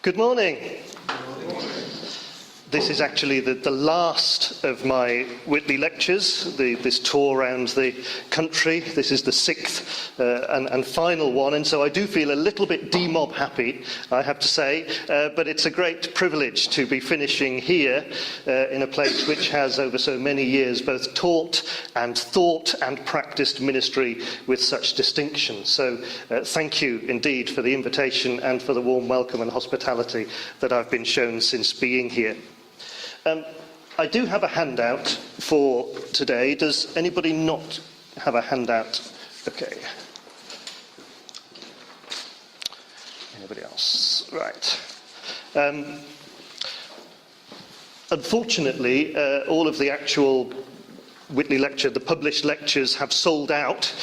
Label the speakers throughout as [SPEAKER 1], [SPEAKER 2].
[SPEAKER 1] Good morning. This is actually the last of my Whitley lectures, this tour around the country. This is the sixth and final one, and so I do feel a little bit demob happy, I have to say, but it's a great privilege to be finishing here in a place which has over so many years both taught and thought and practiced ministry with such distinction. So thank you indeed for the invitation and for the warm welcome and hospitality that I've been shown since being here. I do have a handout for today. Does anybody not have a handout? Okay. Anybody else? Right. Unfortunately, all of the actual Whitley lecture, the published lectures, have sold out.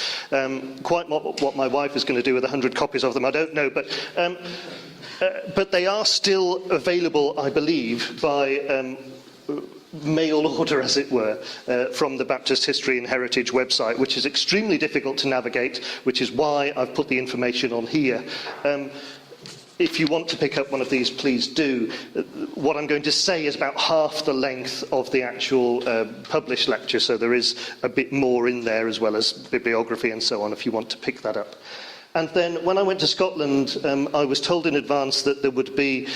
[SPEAKER 1] Quite what my wife is going to do with 100 copies of them, I don't know, but they are still available, I believe, by mail order, as it were, from the Baptist History and Heritage website, which is extremely difficult to navigate, which is why I've put the information on here. If you want to pick up one of these, please do. What I'm going to say is about half the length of the actual published lecture, so there is a bit more in there, as well as bibliography and so on, if you want to pick that up. And then when I went to Scotland, I was told in advance that there would be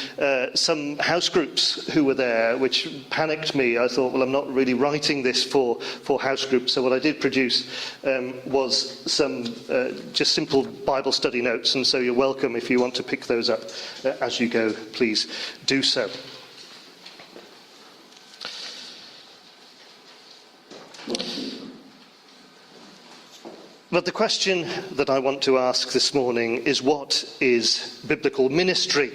[SPEAKER 1] some house groups who were there, which panicked me. I thought, well, I'm not really writing this for house groups. So what I did produce was some just simple Bible study notes. And so you're welcome if you want to pick those up as you go, please do so. But the question that I want to ask this morning is, what is biblical ministry?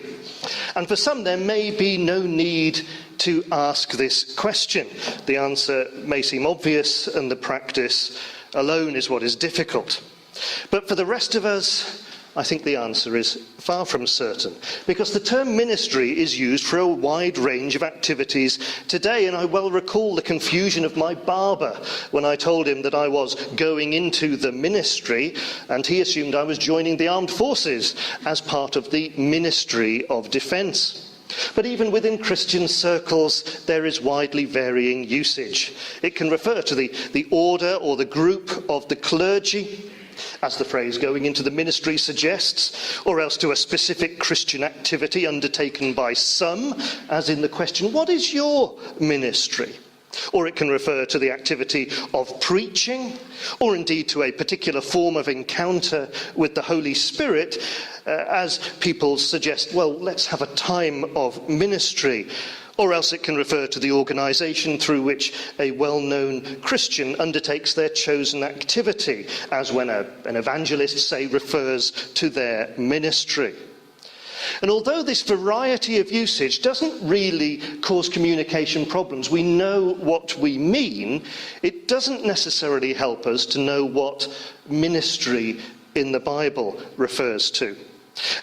[SPEAKER 1] And for some, there may be no need to ask this question. The answer may seem obvious, and the practice alone is what is difficult. But for the rest of us, I think the answer is far from certain, because the term ministry is used for a wide range of activities today, and I well recall the confusion of my barber when I told him that I was going into the ministry, and he assumed I was joining the armed forces as part of the Ministry of Defence. But even within Christian circles, there is widely varying usage. It can refer to the order or the group of the clergy, as the phrase going into the ministry suggests, or else to a specific Christian activity undertaken by some, as in the question, what is your ministry? Or it can refer to the activity of preaching, or indeed to a particular form of encounter with the Holy Spirit, as people suggest, well, let's have a time of ministry. Or else it can refer to the organisation through which a well-known Christian undertakes their chosen activity, as when an evangelist, say, refers to their ministry. And although this variety of usage doesn't really cause communication problems, we know what we mean, it doesn't necessarily help us to know what ministry in the Bible refers to.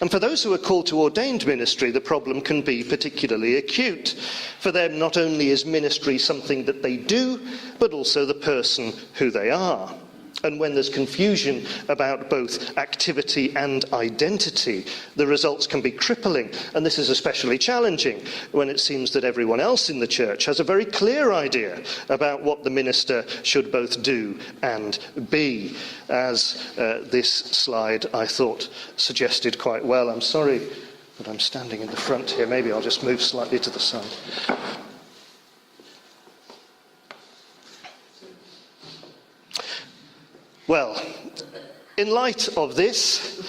[SPEAKER 1] And for those who are called to ordained ministry, the problem can be particularly acute. For them, not only is ministry something that they do, but also the person who they are. And when there's confusion about both activity and identity, the results can be crippling. And this is especially challenging when it seems that everyone else in the church has a very clear idea about what the minister should both do and be, as this slide, I thought, suggested quite well. I'm sorry that I'm standing in the front here. Maybe I'll just move slightly to the side. Well, in light of this,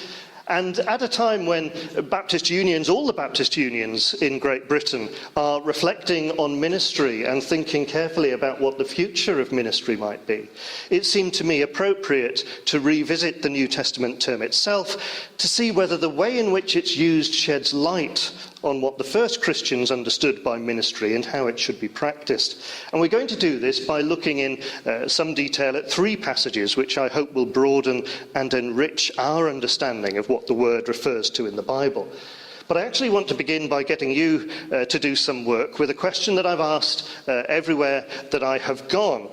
[SPEAKER 1] and at a time when Baptist unions, all the Baptist unions in Great Britain, are reflecting on ministry and thinking carefully about what the future of ministry might be, it seemed to me appropriate to revisit the New Testament term itself to see whether the way in which it's used sheds light on what the first Christians understood by ministry and how it should be practiced. And we're going to do this by looking in some detail at three passages which I hope will broaden and enrich our understanding of what the word refers to in the Bible. But I actually want to begin by getting you to do some work with a question that I've asked everywhere that I have gone.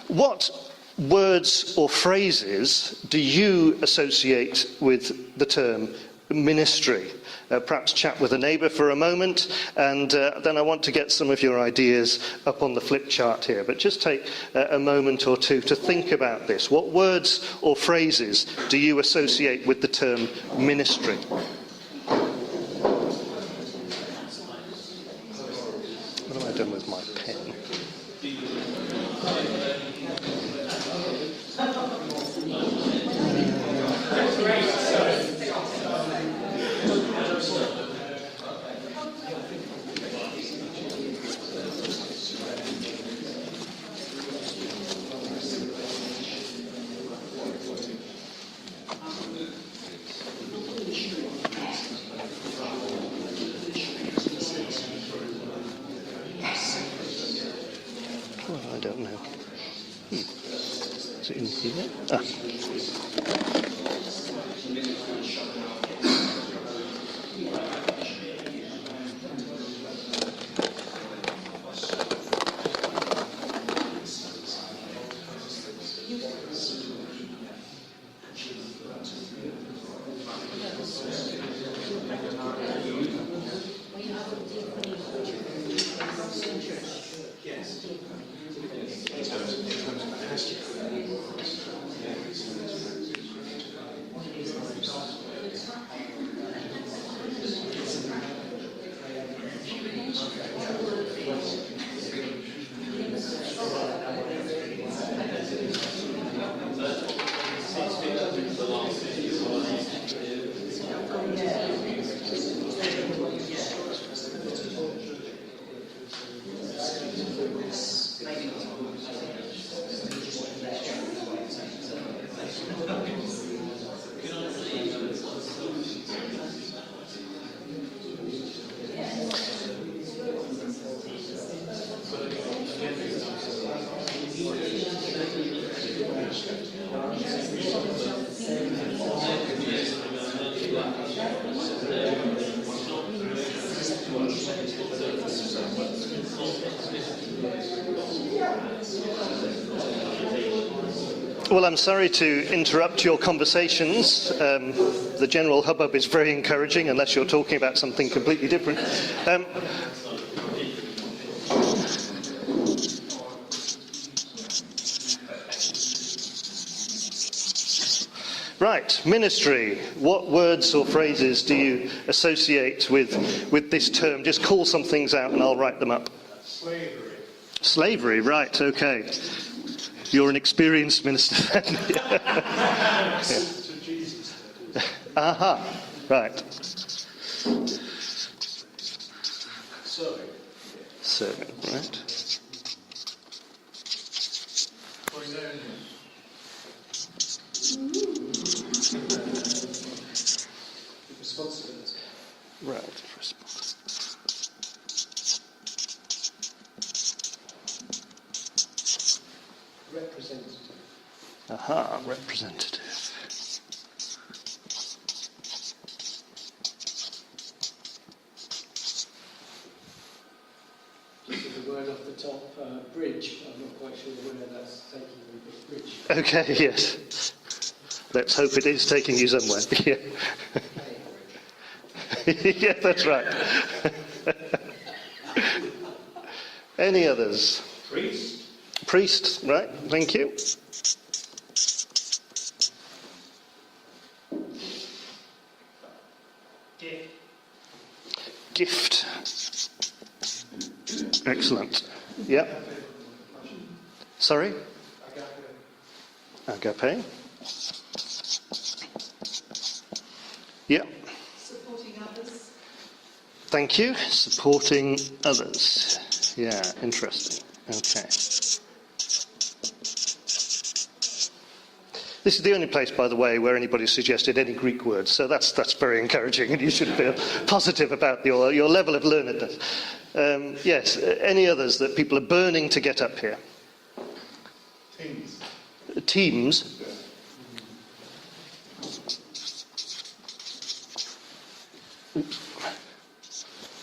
[SPEAKER 1] What words or phrases do you associate with the term ministry. Perhaps chat with a neighbour for a moment, and then I want to get some of your ideas up on the flip chart here. But just take a moment or two to think about this. What words or phrases do you associate with the term ministry? What have I done with my pen? I don't know. Is it in here? Ah. Well, I'm sorry to interrupt your conversations. The general hubbub is very encouraging, unless you're talking about something completely different. Right, ministry. What words or phrases do you associate with this term? Just call some things out and I'll write them up.
[SPEAKER 2] Slavery.
[SPEAKER 1] Slavery, right, okay. You're an experienced minister then. Aha, right. Serving, right.
[SPEAKER 2] Responsibility.
[SPEAKER 1] Right,
[SPEAKER 2] Representative.
[SPEAKER 1] aha, representative.
[SPEAKER 2] Just the word off the top, bridge. I'm not quite sure where that's taking me, but bridge.
[SPEAKER 1] Okay, yes. Let's hope it is taking you somewhere. Yeah, yeah, that's right. Any others?
[SPEAKER 2] Priest.
[SPEAKER 1] Priest, right, thank you. Gift. Excellent. Yeah. Sorry? Agape. Yeah.
[SPEAKER 3] Supporting others.
[SPEAKER 1] Thank you. Supporting others. Yeah, interesting. Okay. This is the only place, by the way, where anybody suggested any Greek words, so that's very encouraging, and you should feel positive about your level of learnedness. Yes, any others that people are burning to get up here?
[SPEAKER 2] Teams.
[SPEAKER 1] Teams?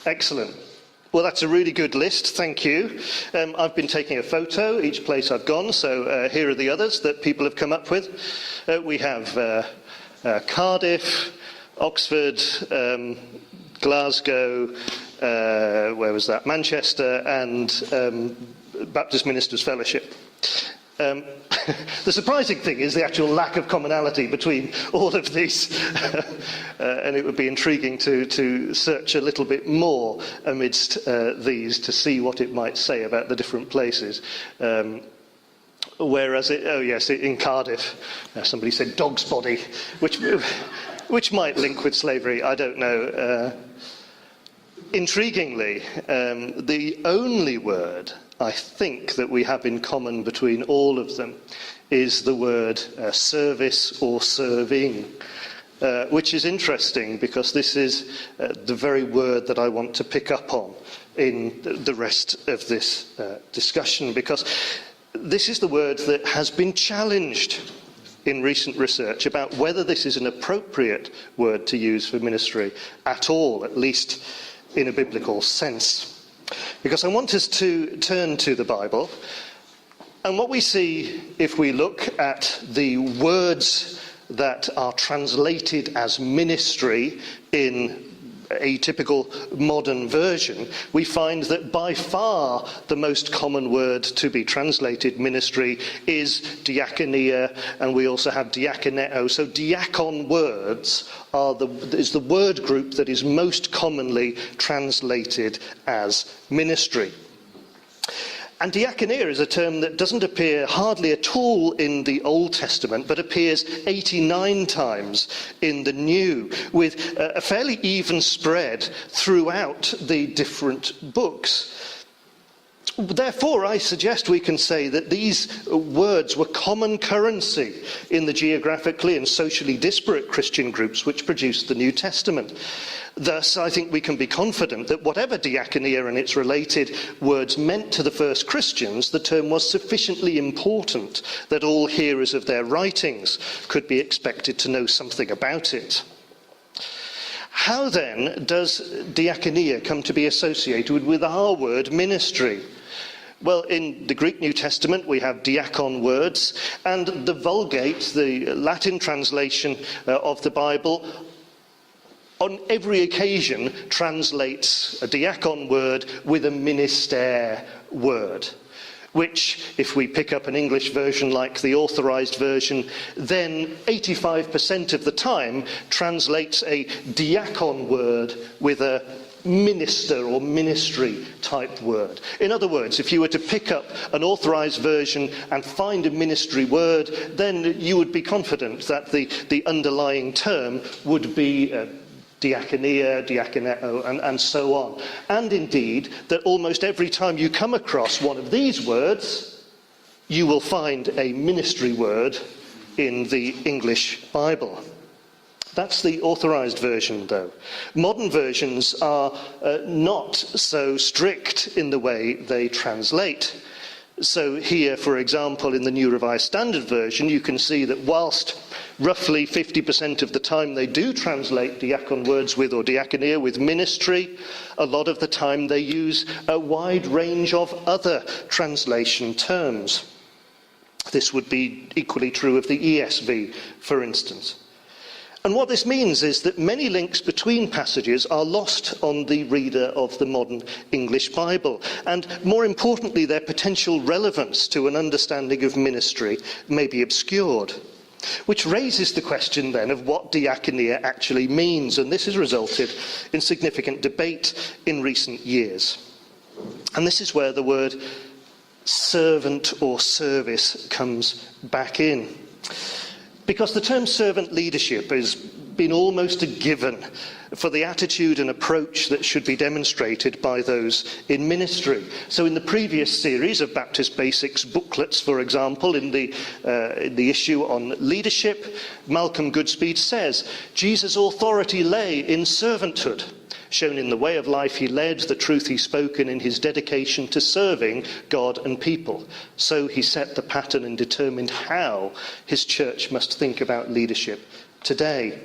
[SPEAKER 1] Excellent. Well, that's a really good list, thank you. I've been taking a photo each place I've gone, so here are the others that people have come up with. We have Cardiff, Oxford, Glasgow, where was that? Manchester, and Baptist Ministers' Fellowship. The surprising thing is the actual lack of commonality between all of these, and it would be intriguing to search a little bit more amidst these to see what it might say about the different places. Whereas, in Cardiff, somebody said dog's body, which might link with slavery, I don't know. Intriguingly, the only word I think that we have in common between all of them is the word service or serving, which is interesting because this is the very word that I want to pick up on in the rest of this discussion, because this is the word that has been challenged in recent research about whether this is an appropriate word to use for ministry at all, at least in a biblical sense. Because I want us to turn to the Bible, and what we see if we look at the words that are translated as ministry in a typical modern version, we find that by far the most common word to be translated ministry is diakonia, and we also have diakoneo. So diakon words is the word group that is most commonly translated as ministry. And diakonia is a term that doesn't appear hardly at all in the Old Testament, but appears 89 times in the New, with a fairly even spread throughout the different books. Therefore, I suggest we can say that these words were common currency in the geographically and socially disparate Christian groups which produced the New Testament. Thus, I think we can be confident that whatever diakonia and its related words meant to the first Christians, the term was sufficiently important that all hearers of their writings could be expected to know something about it. How then does diakonia come to be associated with our word ministry? Well, in the Greek New Testament, we have diakon words, and the Vulgate, the Latin translation of the Bible, on every occasion translates a diakon word with a minister word, which, if we pick up an English version like the Authorized Version, then 85% of the time translates a diakon word with a minister or ministry type word. In other words, if you were to pick up an Authorized Version and find a ministry word, then you would be confident that the underlying term would be diakonia, diakoneo, and so on. And indeed, that almost every time you come across one of these words, you will find a ministry word in the English Bible. That's the Authorized Version, though. Modern versions are not so strict in the way they translate. So here, for example, in the New Revised Standard Version, you can see that whilst roughly 50% of the time they do translate diakon words with, or diakonia with, ministry, a lot of the time they use a wide range of other translation terms. This would be equally true of the ESV, for instance. And what this means is that many links between passages are lost on the reader of the modern English Bible. And more importantly, their potential relevance to an understanding of ministry may be obscured. Which raises the question then of what diakonia actually means. And this has resulted in significant debate in recent years. And this is where the word servant or service comes back in. Because the term servant leadership has been almost a given for the attitude and approach that should be demonstrated by those in ministry. So in the previous series of Baptist Basics booklets, for example, in the issue on leadership, Malcolm Goodspeed says, Jesus' authority lay in servanthood, shown in the way of life he led, the truth he spoke, and in his dedication to serving God and people. So he set the pattern and determined how his church must think about leadership today.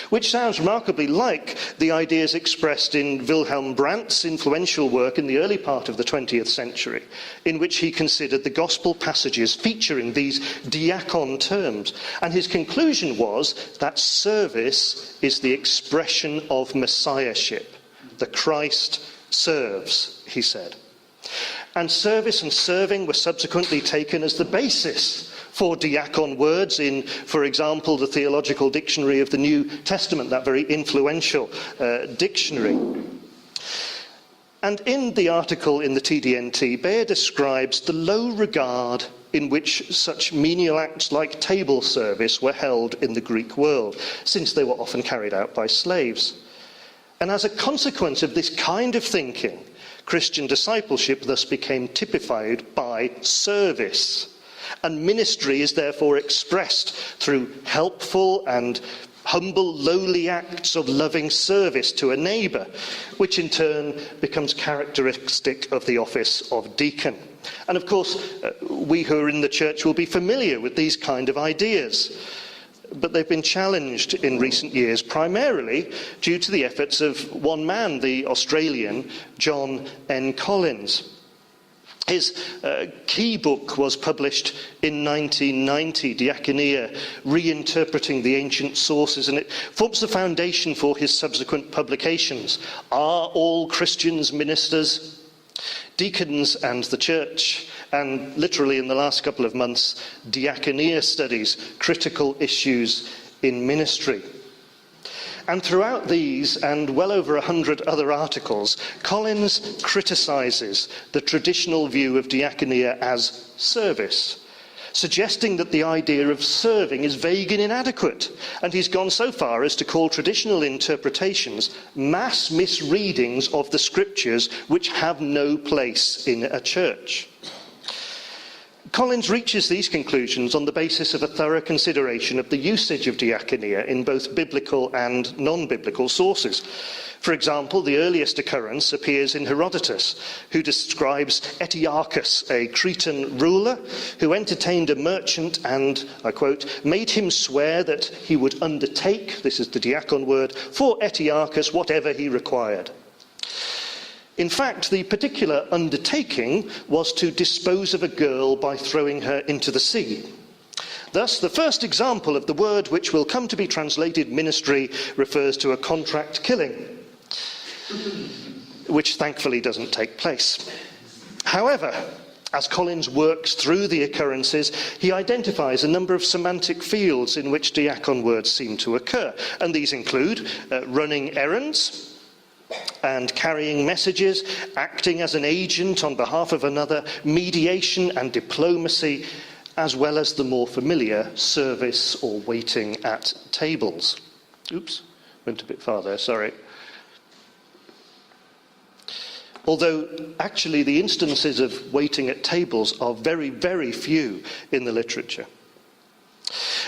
[SPEAKER 1] which sounds remarkably like the ideas expressed in Wilhelm Brandt's influential work in the early part of the 20th century, in which he considered the gospel passages featuring these diakon terms. And his conclusion was that service is the expression of messiahship. The Christ serves, he said. And service and serving were subsequently taken as the basis for diakon words in, for example, the Theological Dictionary of the New Testament, that very influential dictionary. And in the article in the TDNT, Bayer describes the low regard in which such menial acts like table service were held in the Greek world, since they were often carried out by slaves. And as a consequence of this kind of thinking, Christian discipleship thus became typified by service. And ministry is therefore expressed through helpful and humble, lowly acts of loving service to a neighbour, which in turn becomes characteristic of the office of deacon. And of course, we who are in the church will be familiar with these kind of ideas. But they've been challenged in recent years, primarily due to the efforts of one man, the Australian John N. Collins. His key book was published in 1990, Diaconia, Reinterpreting the Ancient Sources, and it forms the foundation for his subsequent publications. Are All Christians Ministers? Deacons and the Church, and literally in the last couple of months, Diaconia Studies, Critical Issues in Ministry. And throughout these, and well over 100 other articles, Collins criticises the traditional view of diaconia as service, suggesting that the idea of serving is vague and inadequate. And he's gone so far as to call traditional interpretations mass misreadings of the scriptures which have no place in a church. Collins reaches these conclusions on the basis of a thorough consideration of the usage of diaconia in both biblical and non-biblical sources. For example, the earliest occurrence appears in Herodotus, who describes Etearchus, a Cretan ruler, who entertained a merchant and, I quote, made him swear that he would undertake, this is the diakon word, for Etearchus whatever he required. In fact, the particular undertaking was to dispose of a girl by throwing her into the sea. Thus, the first example of the word which will come to be translated ministry refers to a contract killing, which thankfully doesn't take place. However, as Collins works through the occurrences, he identifies a number of semantic fields in which diakon words seem to occur, and these include running errands, and carrying messages, acting as an agent on behalf of another, mediation and diplomacy, as well as the more familiar service or waiting at tables. Oops, went a bit far there, sorry. Although actually the instances of waiting at tables are very, very few in the literature.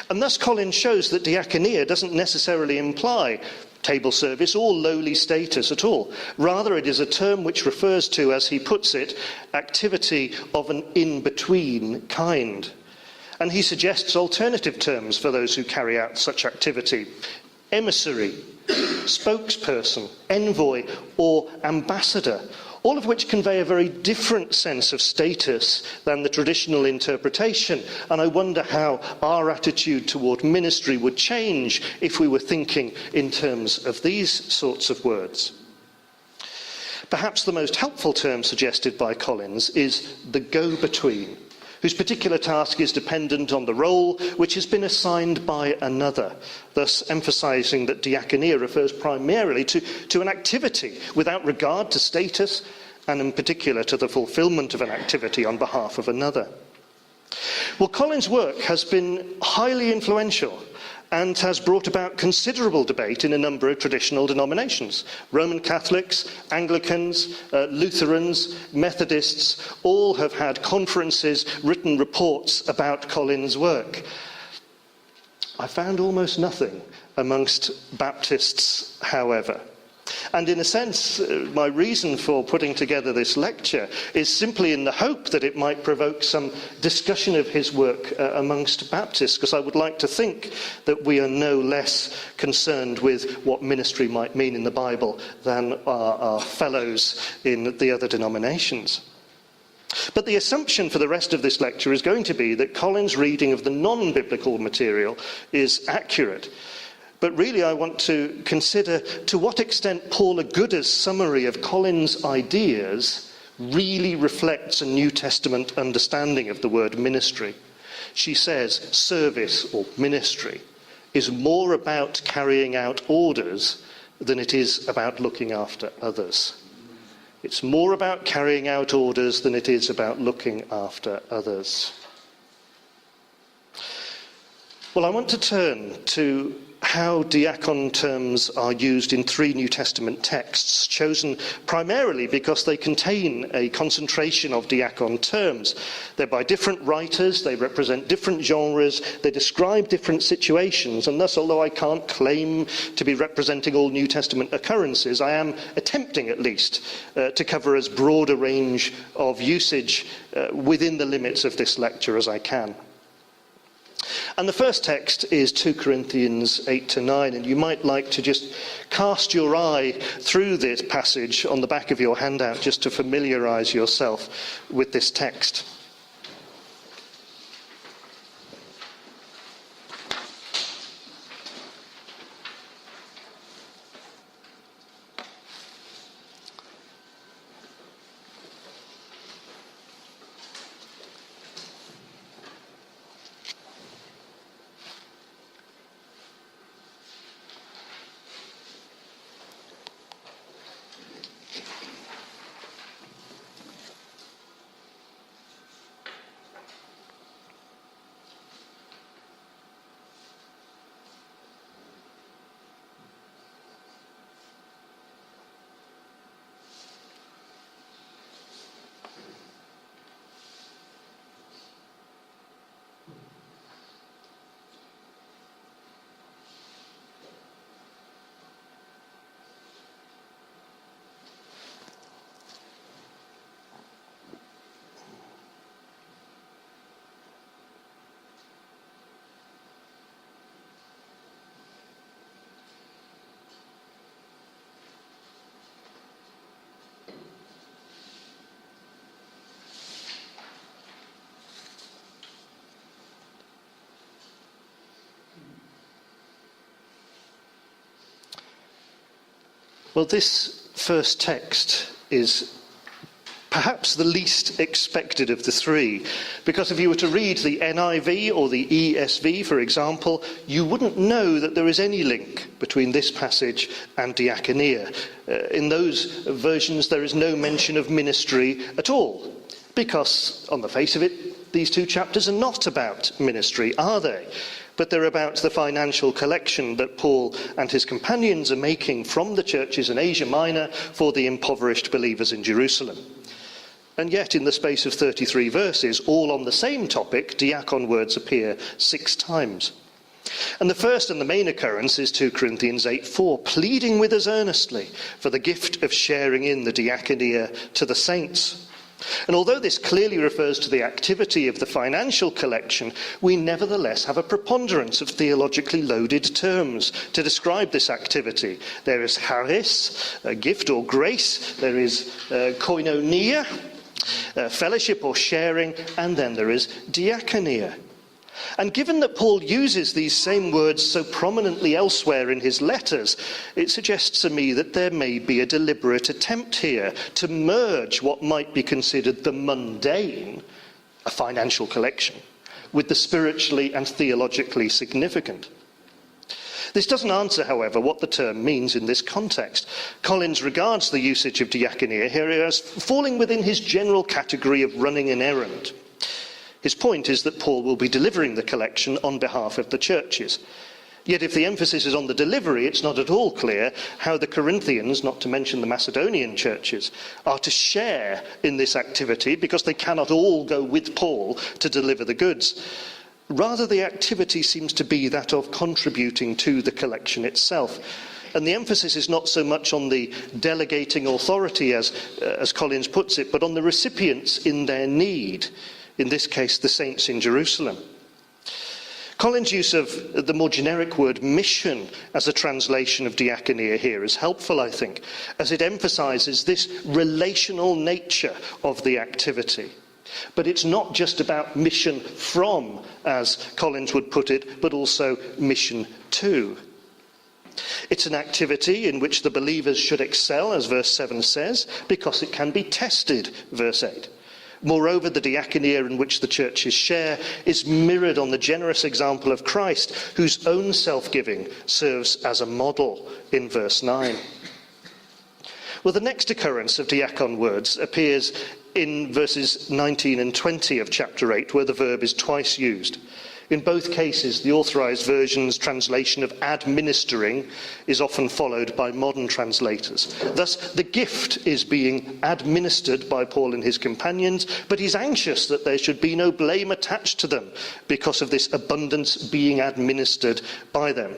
[SPEAKER 1] And thus Collins shows that diaconia doesn't necessarily imply table service or lowly status at all. Rather, it is a term which refers to, as he puts it, activity of an in-between kind. And he suggests alternative terms for those who carry out such activity: emissary, spokesperson, envoy, or ambassador, all of which convey a very different sense of status than the traditional interpretation. And I wonder how our attitude toward ministry would change if we were thinking in terms of these sorts of words. Perhaps the most helpful term suggested by Collins is the go-between, whose particular task is dependent on the role which has been assigned by another, thus emphasising that diaconia refers primarily to an activity without regard to status, and in particular to the fulfilment of an activity on behalf of another. Well, Collins' work has been highly influential and has brought about considerable debate in a number of traditional denominations. Roman Catholics, Anglicans, Lutherans, Methodists, all have had conferences, written reports about Collins' work. I found almost nothing amongst Baptists, however. And in a sense, my reason for putting together this lecture is simply in the hope that it might provoke some discussion of his work amongst Baptists, because I would like to think that we are no less concerned with what ministry might mean in the Bible than our fellows in the other denominations. But the assumption for the rest of this lecture is going to be that Colin's reading of the non-biblical material is accurate. But really I want to consider to what extent Paula Gooder's summary of Colin's ideas really reflects a New Testament understanding of the word ministry. She says service or ministry is more about carrying out orders than it is about looking after others. It's more about carrying out orders than it is about looking after others. Well, I want to turn to how diakon terms are used in 3 New Testament texts, chosen primarily because they contain a concentration of diakon terms. They're by different writers, they represent different genres, they describe different situations, and thus, although I can't claim to be representing all New Testament occurrences, I am attempting at least to cover as broad a range of usage within the limits of this lecture as I can. And the first text is 2 Corinthians 8-9, and you might like to just cast your eye through this passage on the back of your handout just to familiarise yourself with this text. Well, this first text is perhaps the least expected of the 3, because if you were to read the NIV or the ESV, for example, you wouldn't know that there is any link between this passage and diaconia. In those versions, there is no mention of ministry at all, because on the face of it, these 2 chapters are not about ministry, are they? But they're about the financial collection that Paul and his companions are making from the churches in Asia Minor for the impoverished believers in Jerusalem. And yet, in the space of 33 verses, all on the same topic, diakon words appear 6 times. And the first and the main occurrence is 2 Corinthians 8:4, pleading with us earnestly for the gift of sharing in the diaconia to the saints. And although this clearly refers to the activity of the financial collection, we nevertheless have a preponderance of theologically loaded terms to describe this activity. There is charis, a gift or grace, there is koinonia, fellowship or sharing, and then there is diaconia. And given that Paul uses these same words so prominently elsewhere in his letters, it suggests to me that there may be a deliberate attempt here to merge what might be considered the mundane, a financial collection, with the spiritually and theologically significant. This doesn't answer, however, what the term means in this context. Collins regards the usage of diaconia here as falling within his general category of running an errand. His point is that Paul will be delivering the collection on behalf of the churches. Yet if the emphasis is on the delivery, it's not at all clear how the Corinthians, not to mention the Macedonian churches, are to share in this activity, because they cannot all go with Paul to deliver the goods. Rather, the activity seems to be that of contributing to the collection itself. And the emphasis is not so much on the delegating authority, as Collins puts it, but on the recipients in their need, in this case, the saints in Jerusalem. Collins' use of the more generic word mission as a translation of diaconia here is helpful, I think, as it emphasizes this relational nature of the activity. But it's not just about mission from, as Collins would put it, but also mission to. It's an activity in which the believers should excel, as verse 7 says, because it can be tested, verse 8. Moreover, the diaconia in which the churches share is mirrored on the generous example of Christ, whose own self-giving serves as a model in verse 9. Well, the next occurrence of diakon words appears in verses 19 and 20 of chapter 8, where the verb is twice used. In both cases, the Authorized Version's translation of administering is often followed by modern translators. Thus, the gift is being administered by Paul and his companions, but he's anxious that there should be no blame attached to them because of this abundance being administered by them.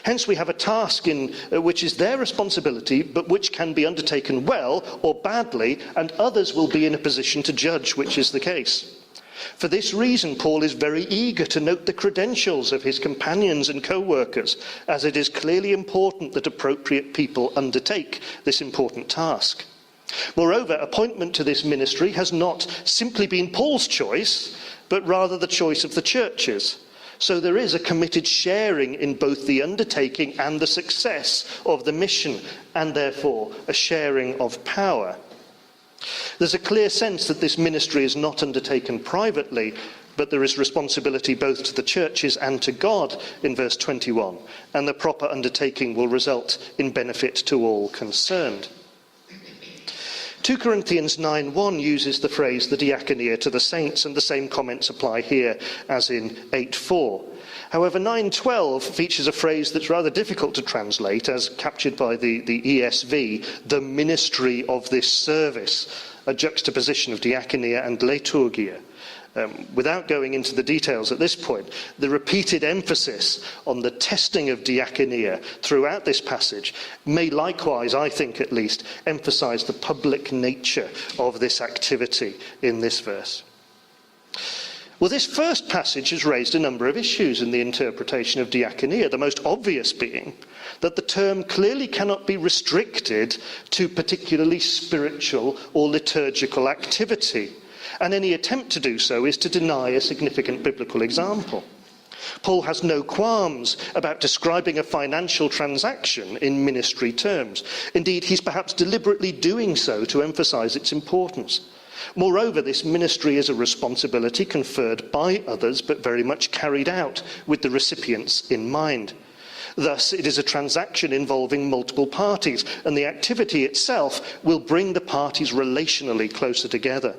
[SPEAKER 1] Hence, we have a task which is their responsibility, but which can be undertaken well or badly, and others will be in a position to judge which is the case. For this reason, Paul is very eager to note the credentials of his companions and co-workers, as it is clearly important that appropriate people undertake this important task. Moreover, appointment to this ministry has not simply been Paul's choice, but rather the choice of the churches. So there is a committed sharing in both the undertaking and the success of the mission, and therefore a sharing of power. There's a clear sense that this ministry is not undertaken privately, but there is responsibility both to the churches and to God in verse 21, and the proper undertaking will result in benefit to all concerned. 2 Corinthians 9:1 uses the phrase the diaconia to the saints, and the same comments apply here as in 8:4. However, 9:12 features a phrase that's rather difficult to translate, as captured by the ESV, the ministry of this service, a juxtaposition of diaconia and liturgia. Without going into the details at this point, the repeated emphasis on the testing of diaconia throughout this passage may likewise, I think at least, emphasize the public nature of this activity in this verse. Well, this first passage has raised a number of issues in the interpretation of diaconia, the most obvious being that the term clearly cannot be restricted to particularly spiritual or liturgical activity, and any attempt to do so is to deny a significant biblical example. Paul has no qualms about describing a financial transaction in ministry terms. Indeed, he's perhaps deliberately doing so to emphasize its importance. Moreover, this ministry is a responsibility conferred by others, but very much carried out with the recipients in mind. Thus, it is a transaction involving multiple parties, and the activity itself will bring the parties relationally closer together.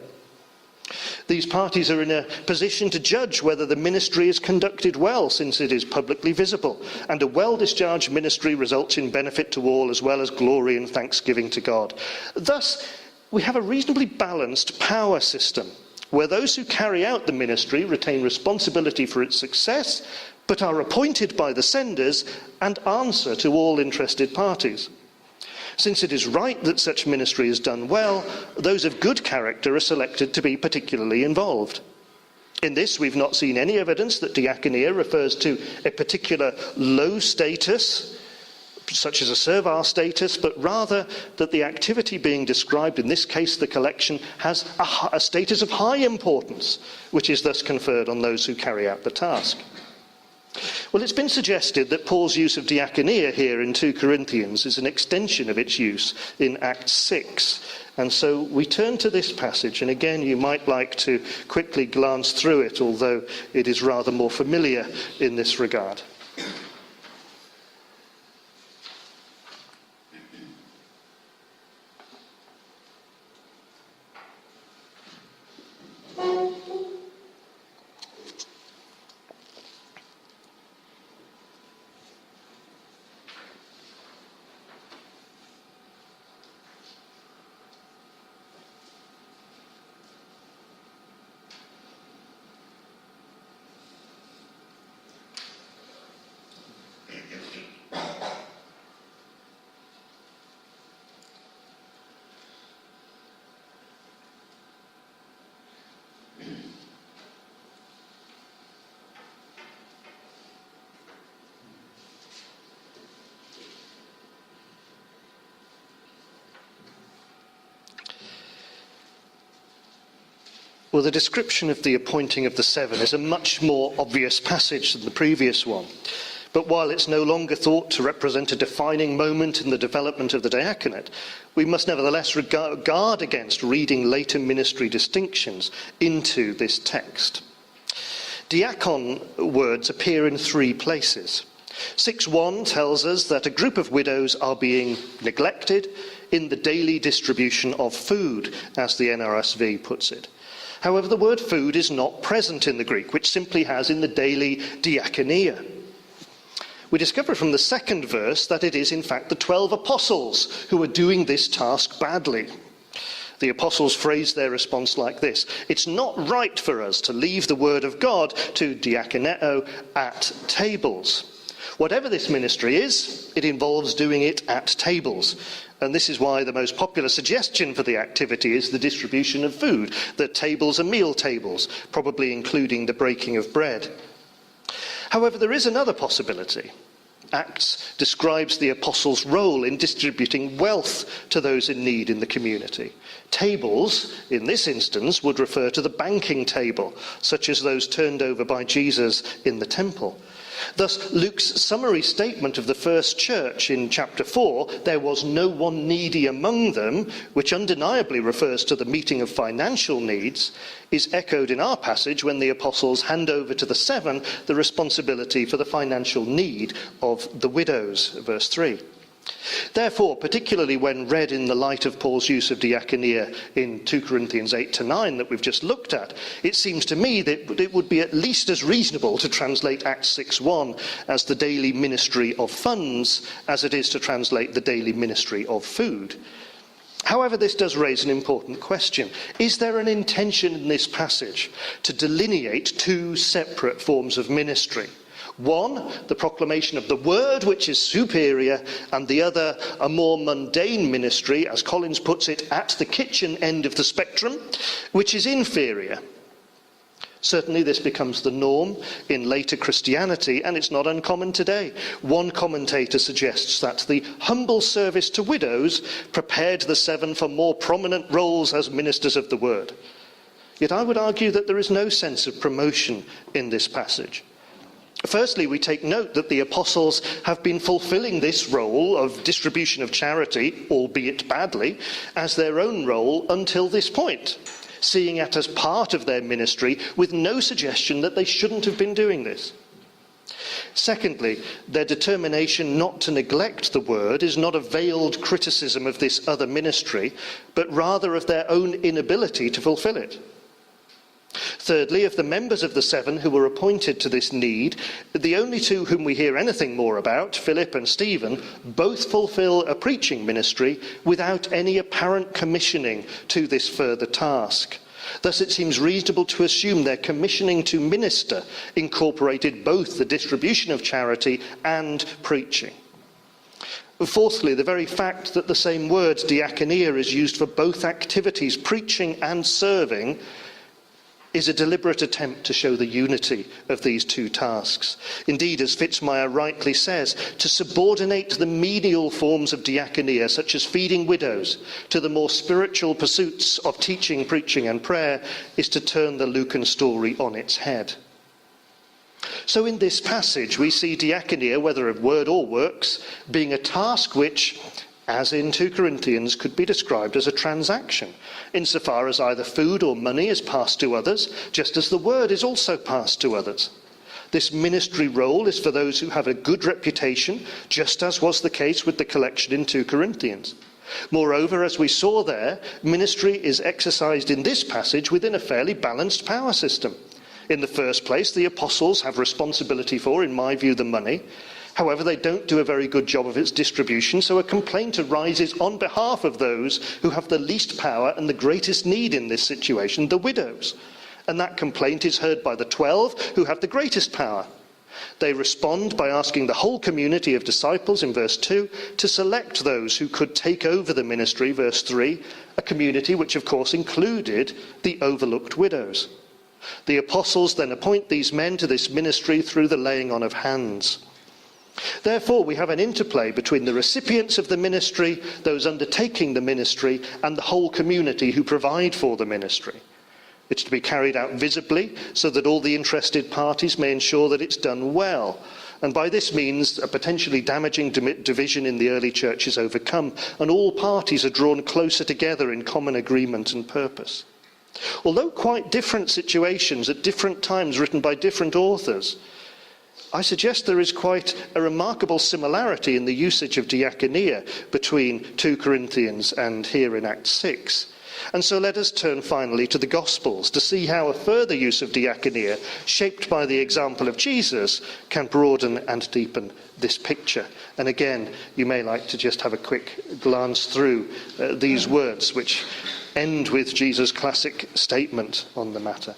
[SPEAKER 1] These parties are in a position to judge whether the ministry is conducted well, since it is publicly visible, and a well-discharged ministry results in benefit to all, as well as glory and thanksgiving to God. Thus, we have a reasonably balanced power system, where those who carry out the ministry retain responsibility for its success, but are appointed by the senders and answer to all interested parties. Since it is right that such ministry is done well, those of good character are selected to be particularly involved. In this, we've not seen any evidence that diaconia refers to a particular low status, such as a servile status, but rather that the activity being described, in this case the collection, has a status of high importance, which is thus conferred on those who carry out the task. Well, it's been suggested that Paul's use of diaconia here in 2 Corinthians is an extension of its use in Acts 6. And so we turn to this passage, and again you might like to quickly glance through it, although it is rather more familiar in this regard. Well, the description of the appointing of the seven is a much more obvious passage than the previous one. But while it's no longer thought to represent a defining moment in the development of the diaconate, we must nevertheless guard against reading later ministry distinctions into this text. Diakon words appear in 3 places. 6:1 tells us that a group of widows are being neglected in the daily distribution of food, as the NRSV puts it. However, the word food is not present in the Greek, which simply has in the daily diakonia. We discover from the 2nd verse that it is in fact the 12 apostles who are doing this task badly. The apostles phrase their response like this: "It's not right for us to leave the word of God to diakoneo at tables." Whatever this ministry is, it involves doing it at tables. And this is why the most popular suggestion for the activity is the distribution of food. The tables are meal tables, probably including the breaking of bread. However, there is another possibility. Acts describes the apostles' role in distributing wealth to those in need in the community. Tables, in this instance, would refer to the banking table, such as those turned over by Jesus in the temple. Thus, Luke's summary statement of the first church in chapter 4, "There was no one needy among them," which undeniably refers to the meeting of financial needs, is echoed in our passage when the apostles hand over to the 7 the responsibility for the financial need of the widows, verse 3. Therefore, particularly when read in the light of Paul's use of diakonia in 2 Corinthians 8-9 that we've just looked at, it seems to me that it would be at least as reasonable to translate Acts 6:1 as the daily ministry of funds as it is to translate the daily ministry of food. However, this does raise an important question. Is there an intention in this passage to delineate 2 separate forms of ministry? One, the proclamation of the word, which is superior, and the other, a more mundane ministry, as Collins puts it, at the kitchen end of the spectrum, which is inferior. Certainly this becomes the norm in later Christianity, and it's not uncommon today. One commentator suggests that the humble service to widows prepared the 7 for more prominent roles as ministers of the word. Yet I would argue that there is no sense of promotion in this passage. Firstly, we take note that the apostles have been fulfilling this role of distribution of charity, albeit badly, as their own role until this point, seeing it as part of their ministry with no suggestion that they shouldn't have been doing this. Secondly, their determination not to neglect the word is not a veiled criticism of this other ministry, but rather of their own inability to fulfill it. Thirdly, of the members of the 7 who were appointed to this need, the only 2 whom we hear anything more about, Philip and Stephen, both fulfill a preaching ministry without any apparent commissioning to this further task. Thus it seems reasonable to assume their commissioning to minister incorporated both the distribution of charity and preaching. Fourthly, the very fact that the same word, diakonia, is used for both activities, preaching and serving, is a deliberate attempt to show the unity of these 2 tasks. Indeed, as Fitzmyer rightly says, to subordinate the menial forms of diakonia, such as feeding widows, to the more spiritual pursuits of teaching, preaching and prayer, is to turn the Lucan story on its head. So in this passage, we see diakonia, whether of word or works, being a task which, as in 2 Corinthians, could be described as a transaction, insofar as either food or money is passed to others, just as the word is also passed to others. This ministry role is for those who have a good reputation, just as was the case with the collection in 2 Corinthians. Moreover, as we saw there, ministry is exercised in this passage within a fairly balanced power system. In the first place, the apostles have responsibility for, in my view, the money. However, they don't do a very good job of its distribution, so a complaint arises on behalf of those who have the least power and the greatest need in this situation, the widows. And that complaint is heard by the 12 who have the greatest power. They respond by asking the whole community of disciples in verse 2 to select those who could take over the ministry, verse 3, a community which of course included the overlooked widows. The apostles then appoint these men to this ministry through the laying on of hands. Therefore, we have an interplay between the recipients of the ministry, those undertaking the ministry, and the whole community who provide for the ministry. It's to be carried out visibly so that all the interested parties may ensure that it's done well. And by this means, a potentially damaging division in the early church is overcome, and all parties are drawn closer together in common agreement and purpose. Although quite different situations at different times written by different authors, I suggest there is quite a remarkable similarity in the usage of diaconia between 2 Corinthians and here in Acts 6. And so let us turn finally to the Gospels to see how a further use of diaconia, shaped by the example of Jesus, can broaden and deepen this picture. And again, you may like to just have a quick glance through these words, which end with Jesus' classic statement on the matter.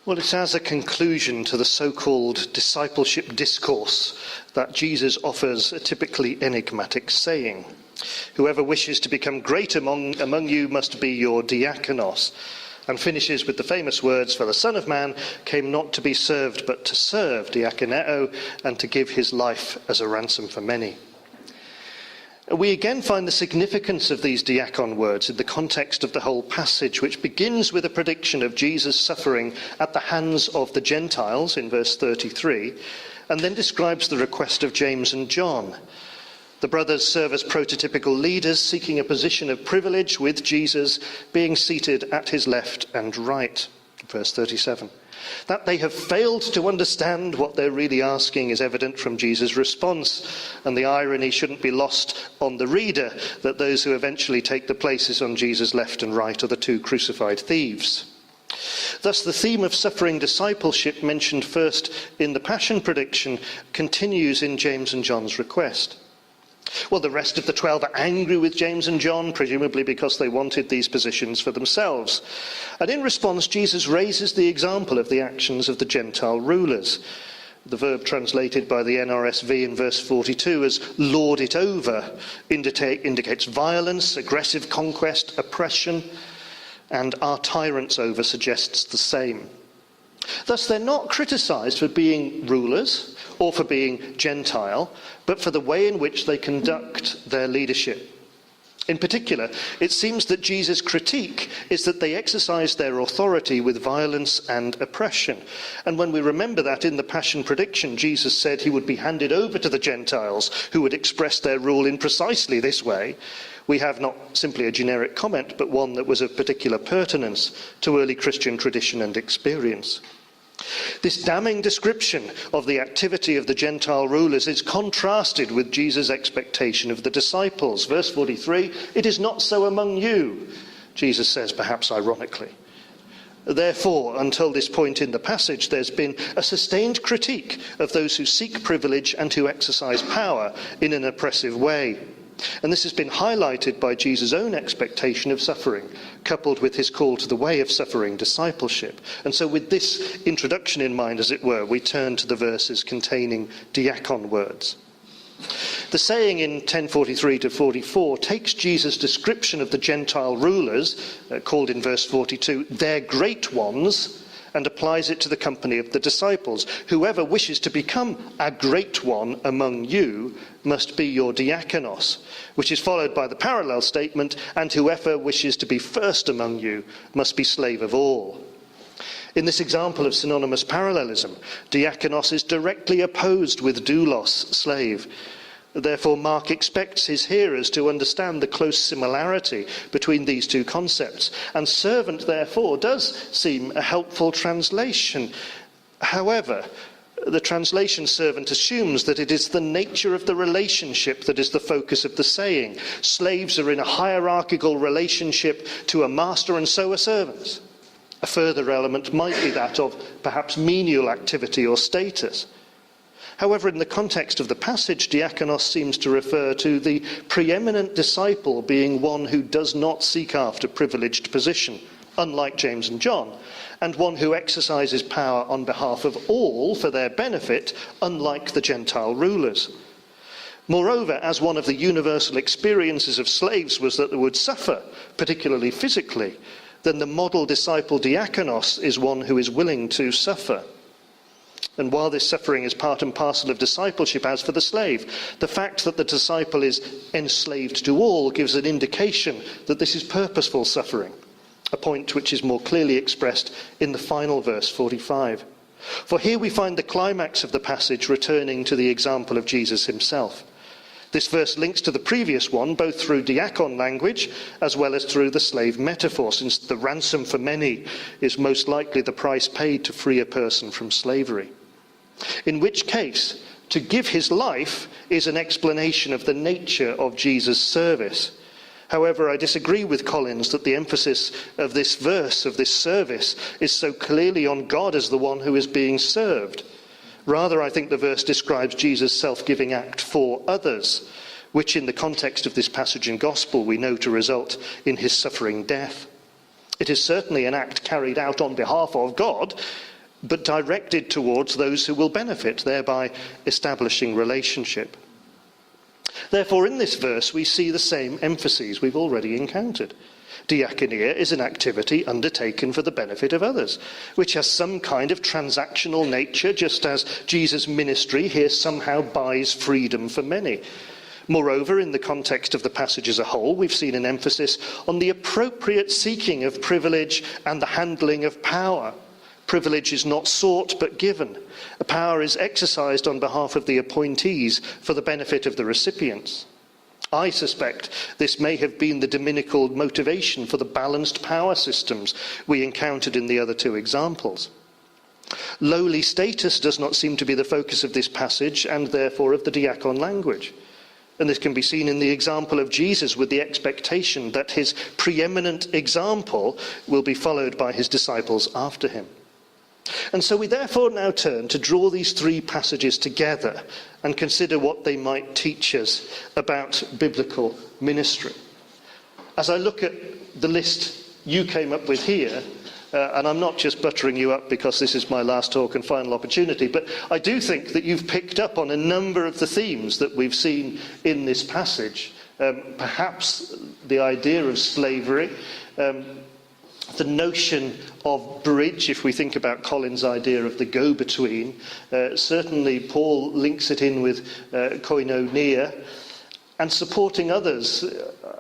[SPEAKER 1] Well, it's as a conclusion to the so-called discipleship discourse that Jesus offers a typically enigmatic saying. Whoever wishes to become great among you must be your diakonos, and finishes with the famous words, for the Son of Man came not to be served but to serve, diakoneo, and to give his life as a ransom for many. We again find the significance of these diakon words in the context of the whole passage, which begins with a prediction of Jesus' suffering at the hands of the Gentiles in verse 33, and then describes the request of James and John. The brothers serve as prototypical leaders, seeking a position of privilege with Jesus, being seated at his left and right. Verse 37. That they have failed to understand what they're really asking is evident from Jesus' response, and the irony shouldn't be lost on the reader that those who eventually take the places on Jesus' left and right are the 2 crucified thieves. Thus, the theme of suffering discipleship mentioned first in the Passion prediction continues in James and John's request. Well, the rest of the 12 are angry with James and John, presumably because they wanted these positions for themselves. And in response, Jesus raises the example of the actions of the Gentile rulers. The verb translated by the NRSV in verse 42 as lord it over indicates violence, aggressive conquest, oppression, and our tyrants over suggests the same. Thus, they're not criticised for being rulers or for being Gentile, but for the way in which they conduct their leadership. In particular, it seems that Jesus' critique is that they exercise their authority with violence and oppression. And when we remember that in the Passion prediction, Jesus said he would be handed over to the Gentiles who would express their rule in precisely this way, we have not simply a generic comment, but one that was of particular pertinence to early Christian tradition and experience. This damning description of the activity of the Gentile rulers is contrasted with Jesus' expectation of the disciples. Verse 43, it is not so among you, Jesus says, perhaps ironically. Therefore, until this point in the passage, there's been a sustained critique of those who seek privilege and who exercise power in an oppressive way. And this has been highlighted by Jesus' own expectation of suffering, coupled with his call to the way of suffering discipleship. And so with this introduction in mind, as it were, we turn to the verses containing diakon words. The saying in 10:43 to 44 takes Jesus' description of the Gentile rulers, called in verse 42, their great ones, and applies it to the company of the disciples. Whoever wishes to become a great one among you must be your diakonos, which is followed by the parallel statement, and whoever wishes to be first among you must be slave of all. In this example of synonymous parallelism, diakonos is directly opposed with doulos, slave. Therefore, Mark expects his hearers to understand the close similarity between these two concepts, and servant, therefore, does seem a helpful translation. However, the translation servant assumes that it is the nature of the relationship that is the focus of the saying. Slaves are in a hierarchical relationship to a master, and so are servants. A further element might be that of perhaps menial activity or status. However, in the context of the passage, diakonos seems to refer to the preeminent disciple being one who does not seek after privileged position, unlike James and John, and one who exercises power on behalf of all for their benefit, unlike the Gentile rulers. Moreover, as one of the universal experiences of slaves was that they would suffer, particularly physically, then the model disciple diakonos is one who is willing to suffer. And while this suffering is part and parcel of discipleship, as for the slave, the fact that the disciple is enslaved to all gives an indication that this is purposeful suffering, a point which is more clearly expressed in the final verse 45. For here we find the climax of the passage returning to the example of Jesus himself. This verse links to the previous one, both through diakon language as well as through the slave metaphor, since the ransom for many is most likely the price paid to free a person from slavery. In which case, to give his life is an explanation of the nature of Jesus' service. However, I disagree with Collins that the emphasis of this verse, of this service, is so clearly on God as the one who is being served. Rather, I think the verse describes Jesus' self-giving act for others, which in the context of this passage in Gospel we know to result in his suffering death. It is certainly an act carried out on behalf of God, but directed towards those who will benefit, thereby establishing relationship. Therefore, in this verse, we see the same emphases we've already encountered. Diakonia is an activity undertaken for the benefit of others, which has some kind of transactional nature, just as Jesus' ministry here somehow buys freedom for many. Moreover, in the context of the passage as a whole, we've seen an emphasis on the appropriate seeking of privilege and the handling of power. Privilege is not sought but given. A power is exercised on behalf of the appointees for the benefit of the recipients. I suspect this may have been the dominical motivation for the balanced power systems we encountered in the other two examples. Lowly status does not seem to be the focus of this passage and therefore of the diakon language. And this can be seen in the example of Jesus, with the expectation that his preeminent example will be followed by his disciples after him. And so we therefore now turn to draw these three passages together and consider what they might teach us about biblical ministry. As I look at the list you came up with here, and I'm not just buttering you up because this is my last talk and final opportunity, but I do think that you've picked up on a number of the themes that we've seen in this passage. Perhaps the idea of slavery, the notion of bridge, if we think about Collins' idea of the go-between. Certainly Paul links it in with koinonia, and supporting others,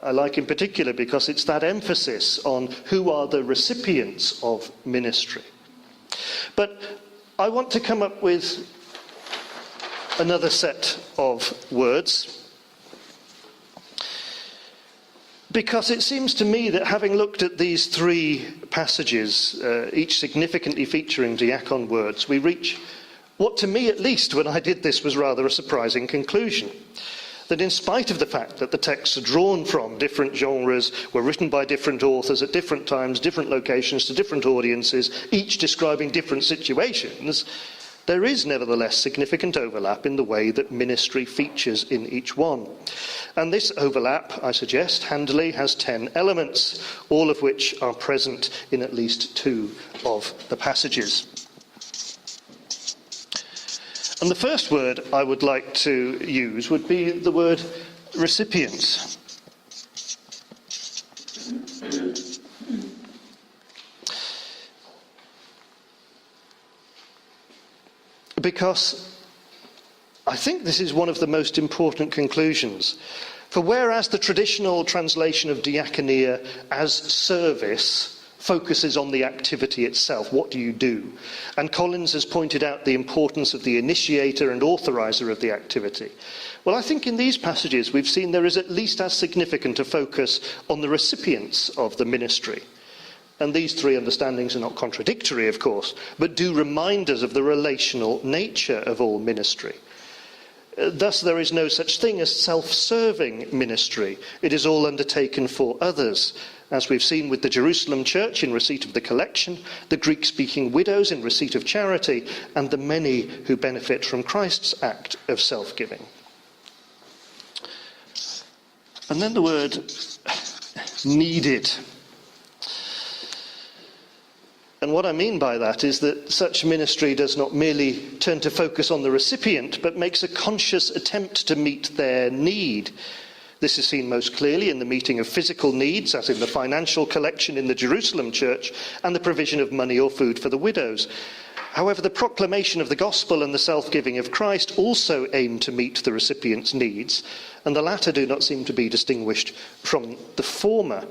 [SPEAKER 1] I like in particular because it's that emphasis on who are the recipients of ministry. But I want to come up with another set of words, because it seems to me that having looked at these three passages, each significantly featuring diakon words, we reach what to me at least when I did this was rather a surprising conclusion. That in spite of the fact that the texts are drawn from different genres, were written by different authors at different times, different locations, to different audiences, each describing different situations, there is nevertheless significant overlap in the way that ministry features in each one. And this overlap, I suggest, handily has 10 elements, all of which are present in at least 2 of the passages. And the first word I would like to use would be the word recipients. because I think this is one of the most important conclusions. For whereas the traditional translation of diaconia as service focuses on the activity itself, what do you do? And Collins has pointed out the importance of the initiator and authorizer of the activity. Well, I think in these passages we've seen there is at least as significant a focus on the recipients of the ministry. And these three understandings are not contradictory, of course, but do remind us of the relational nature of all ministry. Thus, there is no such thing as self-serving ministry. It is all undertaken for others, as we've seen with the Jerusalem church in receipt of the collection, the Greek-speaking widows in receipt of charity, and the many who benefit from Christ's act of self-giving. And then the word needed. And what I mean by that is that such ministry does not merely turn to focus on the recipient, but makes a conscious attempt to meet their need. This is seen most clearly in the meeting of physical needs, as in the financial collection in the Jerusalem church, and the provision of money or food for the widows. However, the proclamation of the gospel and the self-giving of Christ also aim to meet the recipient's needs, and the latter do not seem to be distinguished from the former.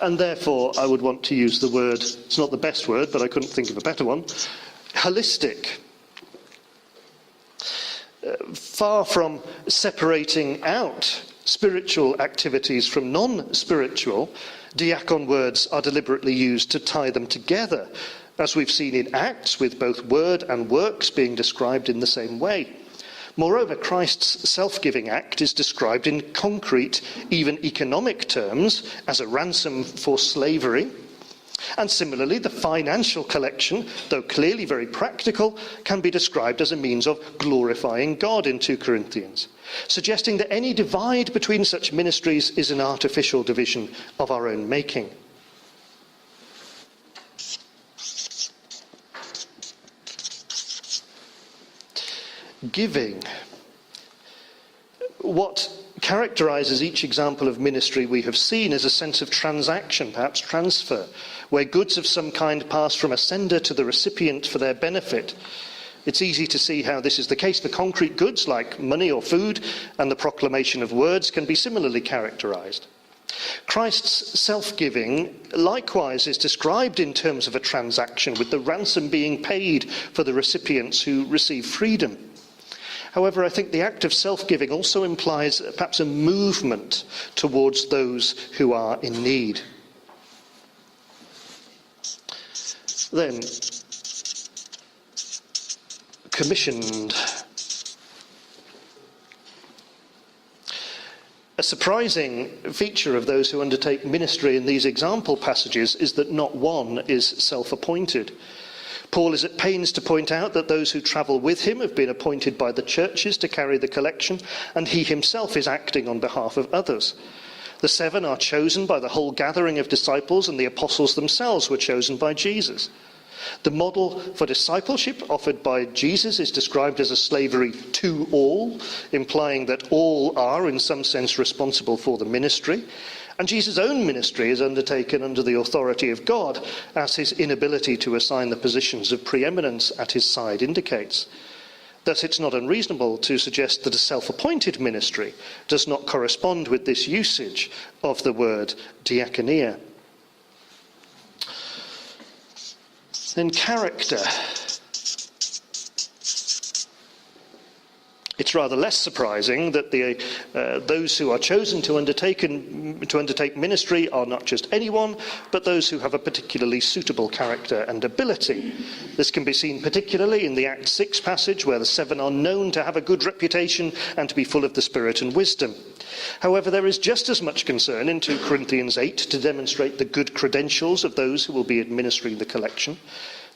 [SPEAKER 1] And therefore, I would want to use the word, it's not the best word, but I couldn't think of a better one, holistic. Far from separating out spiritual activities from non-spiritual, diakon words are deliberately used to tie them together, as we've seen in Acts, with both word and works being described in the same way. Moreover, Christ's self-giving act is described in concrete, even economic terms, as a ransom for slavery. And similarly, the financial collection, though clearly very practical, can be described as a means of glorifying God in 2 Corinthians, suggesting that any divide between such ministries is an artificial division of our own making. Giving. What characterizes each example of ministry we have seen is a sense of transaction, perhaps transfer, where goods of some kind pass from a sender to the recipient for their benefit. It's easy to see how this is the case for concrete goods like money or food, and the proclamation of words can be similarly characterized. Christ's self-giving likewise is described in terms of a transaction, with the ransom being paid for the recipients who receive freedom. However, I think the act of self-giving also implies perhaps a movement towards those who are in need. Then, commissioned. A surprising feature of those who undertake ministry in these example passages is that not one is self-appointed. Paul is at pains to point out that those who travel with him have been appointed by the churches to carry the collection, and he himself is acting on behalf of others. The 7 are chosen by the whole gathering of disciples, and the apostles themselves were chosen by Jesus. The model for discipleship offered by Jesus is described as a slavery to all, implying that all are in some sense responsible for the ministry. And Jesus' own ministry is undertaken under the authority of God, as his inability to assign the positions of preeminence at his side indicates. Thus, it's not unreasonable to suggest that a self-appointed ministry does not correspond with this usage of the word diakonia. Then character. It's rather less surprising that those who are chosen to undertake ministry are not just anyone, but those who have a particularly suitable character and ability. This can be seen particularly in the Acts 6 passage, where the 7 are known to have a good reputation and to be full of the Spirit and wisdom. However, there is just as much concern in 2 Corinthians 8 to demonstrate the good credentials of those who will be administering the collection.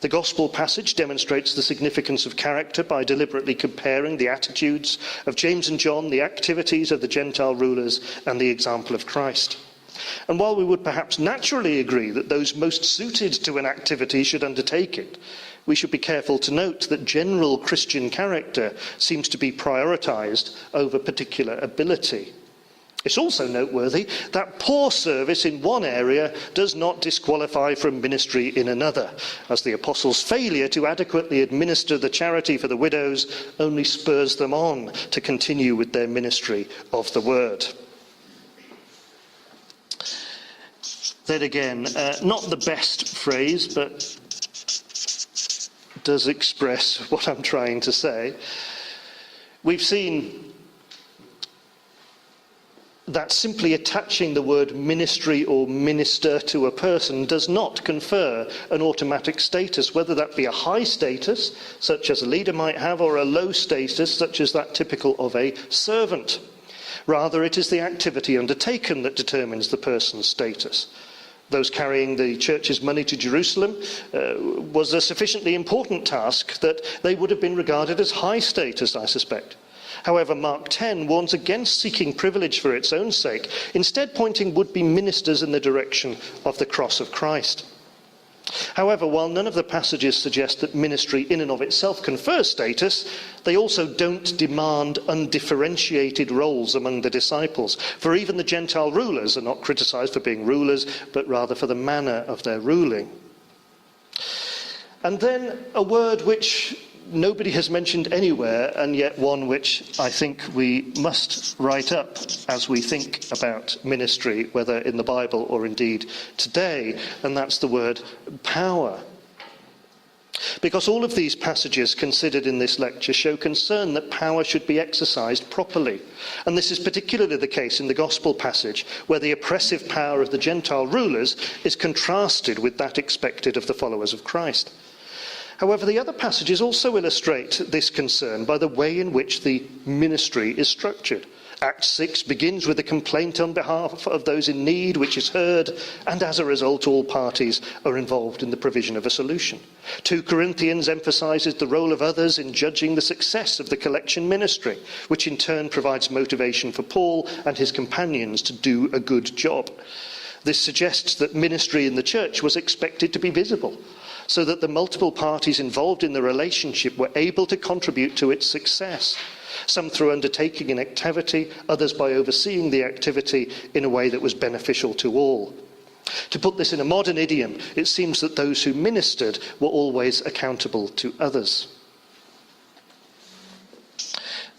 [SPEAKER 1] The Gospel passage demonstrates the significance of character by deliberately comparing the attitudes of James and John, the activities of the Gentile rulers, and the example of Christ. And while we would perhaps naturally agree that those most suited to an activity should undertake it, we should be careful to note that general Christian character seems to be prioritized over particular ability. It's also noteworthy that poor service in one area does not disqualify from ministry in another, as the apostles' failure to adequately administer the charity for the widows only spurs them on to continue with their ministry of the word. Then again, not the best phrase, but does express what I'm trying to say. We've seen that simply attaching the word ministry or minister to a person does not confer an automatic status, whether that be a high status, such as a leader might have, or a low status, such as that typical of a servant. Rather, it is the activity undertaken that determines the person's status. Those carrying the church's money to Jerusalem was a sufficiently important task that they would have been regarded as high status, I suspect. However, Mark 10 warns against seeking privilege for its own sake, instead pointing would-be ministers in the direction of the cross of Christ. However, while none of the passages suggest that ministry in and of itself confers status, they also don't demand undifferentiated roles among the disciples, for even the Gentile rulers are not criticised for being rulers, but rather for the manner of their ruling. And then a word which nobody has mentioned anywhere, and yet one which I think we must write up as we think about ministry, whether in the Bible or indeed today, and that's the word power. Because all of these passages considered in this lecture show concern that power should be exercised properly. And this is particularly the case in the Gospel passage, where the oppressive power of the Gentile rulers is contrasted with that expected of the followers of Christ. However, the other passages also illustrate this concern by the way in which the ministry is structured. Acts 6 begins with a complaint on behalf of those in need, which is heard, and as a result, all parties are involved in the provision of a solution. 2 Corinthians emphasises the role of others in judging the success of the collection ministry, which in turn provides motivation for Paul and his companions to do a good job. This suggests that ministry in the church was expected to be visible, so that the multiple parties involved in the relationship were able to contribute to its success, some through undertaking an activity, others by overseeing the activity in a way that was beneficial to all. To put this in a modern idiom, it seems that those who ministered were always accountable to others.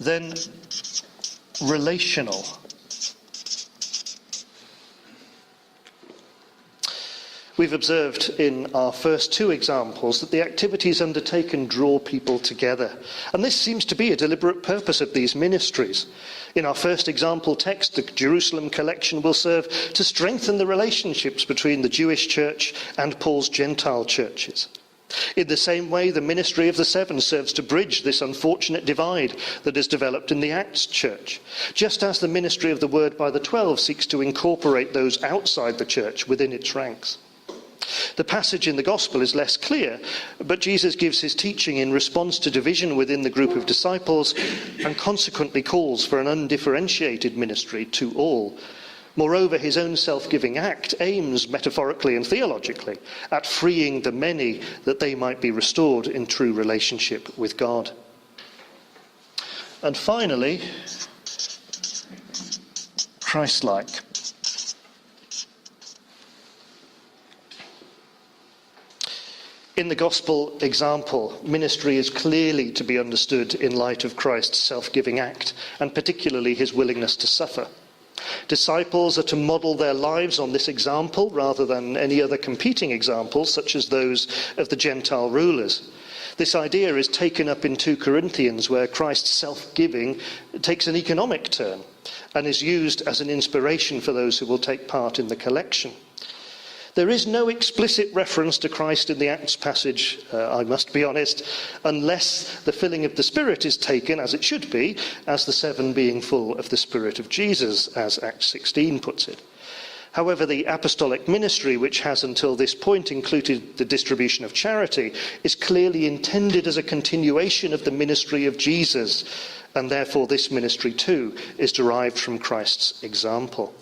[SPEAKER 1] Then, relational. We've observed in our first two examples that the activities undertaken draw people together. And this seems to be a deliberate purpose of these ministries. In our first example text, the Jerusalem collection will serve to strengthen the relationships between the Jewish church and Paul's Gentile churches. In the same way, the ministry of the seven serves to bridge this unfortunate divide that has developed in the Acts church, just as the ministry of the word by the 12 seeks to incorporate those outside the church within its ranks. The passage in the Gospel is less clear, but Jesus gives his teaching in response to division within the group of disciples and consequently calls for an undifferentiated ministry to all. Moreover, his own self-giving act aims, metaphorically and theologically, at freeing the many that they might be restored in true relationship with God. And finally, Christ-like. In the gospel example, ministry is clearly to be understood in light of Christ's self-giving act, and particularly his willingness to suffer. Disciples are to model their lives on this example rather than any other competing examples, such as those of the Gentile rulers. This idea is taken up in 2 Corinthians, where Christ's self-giving takes an economic turn and is used as an inspiration for those who will take part in the collection. There is no explicit reference to Christ in the Acts passage, I must be honest, unless the filling of the Spirit is taken, as it should be, as the seven being full of the Spirit of Jesus, as Acts 16 puts it. However, the apostolic ministry, which has until this point included the distribution of charity, is clearly intended as a continuation of the ministry of Jesus, and therefore this ministry too is derived from Christ's example.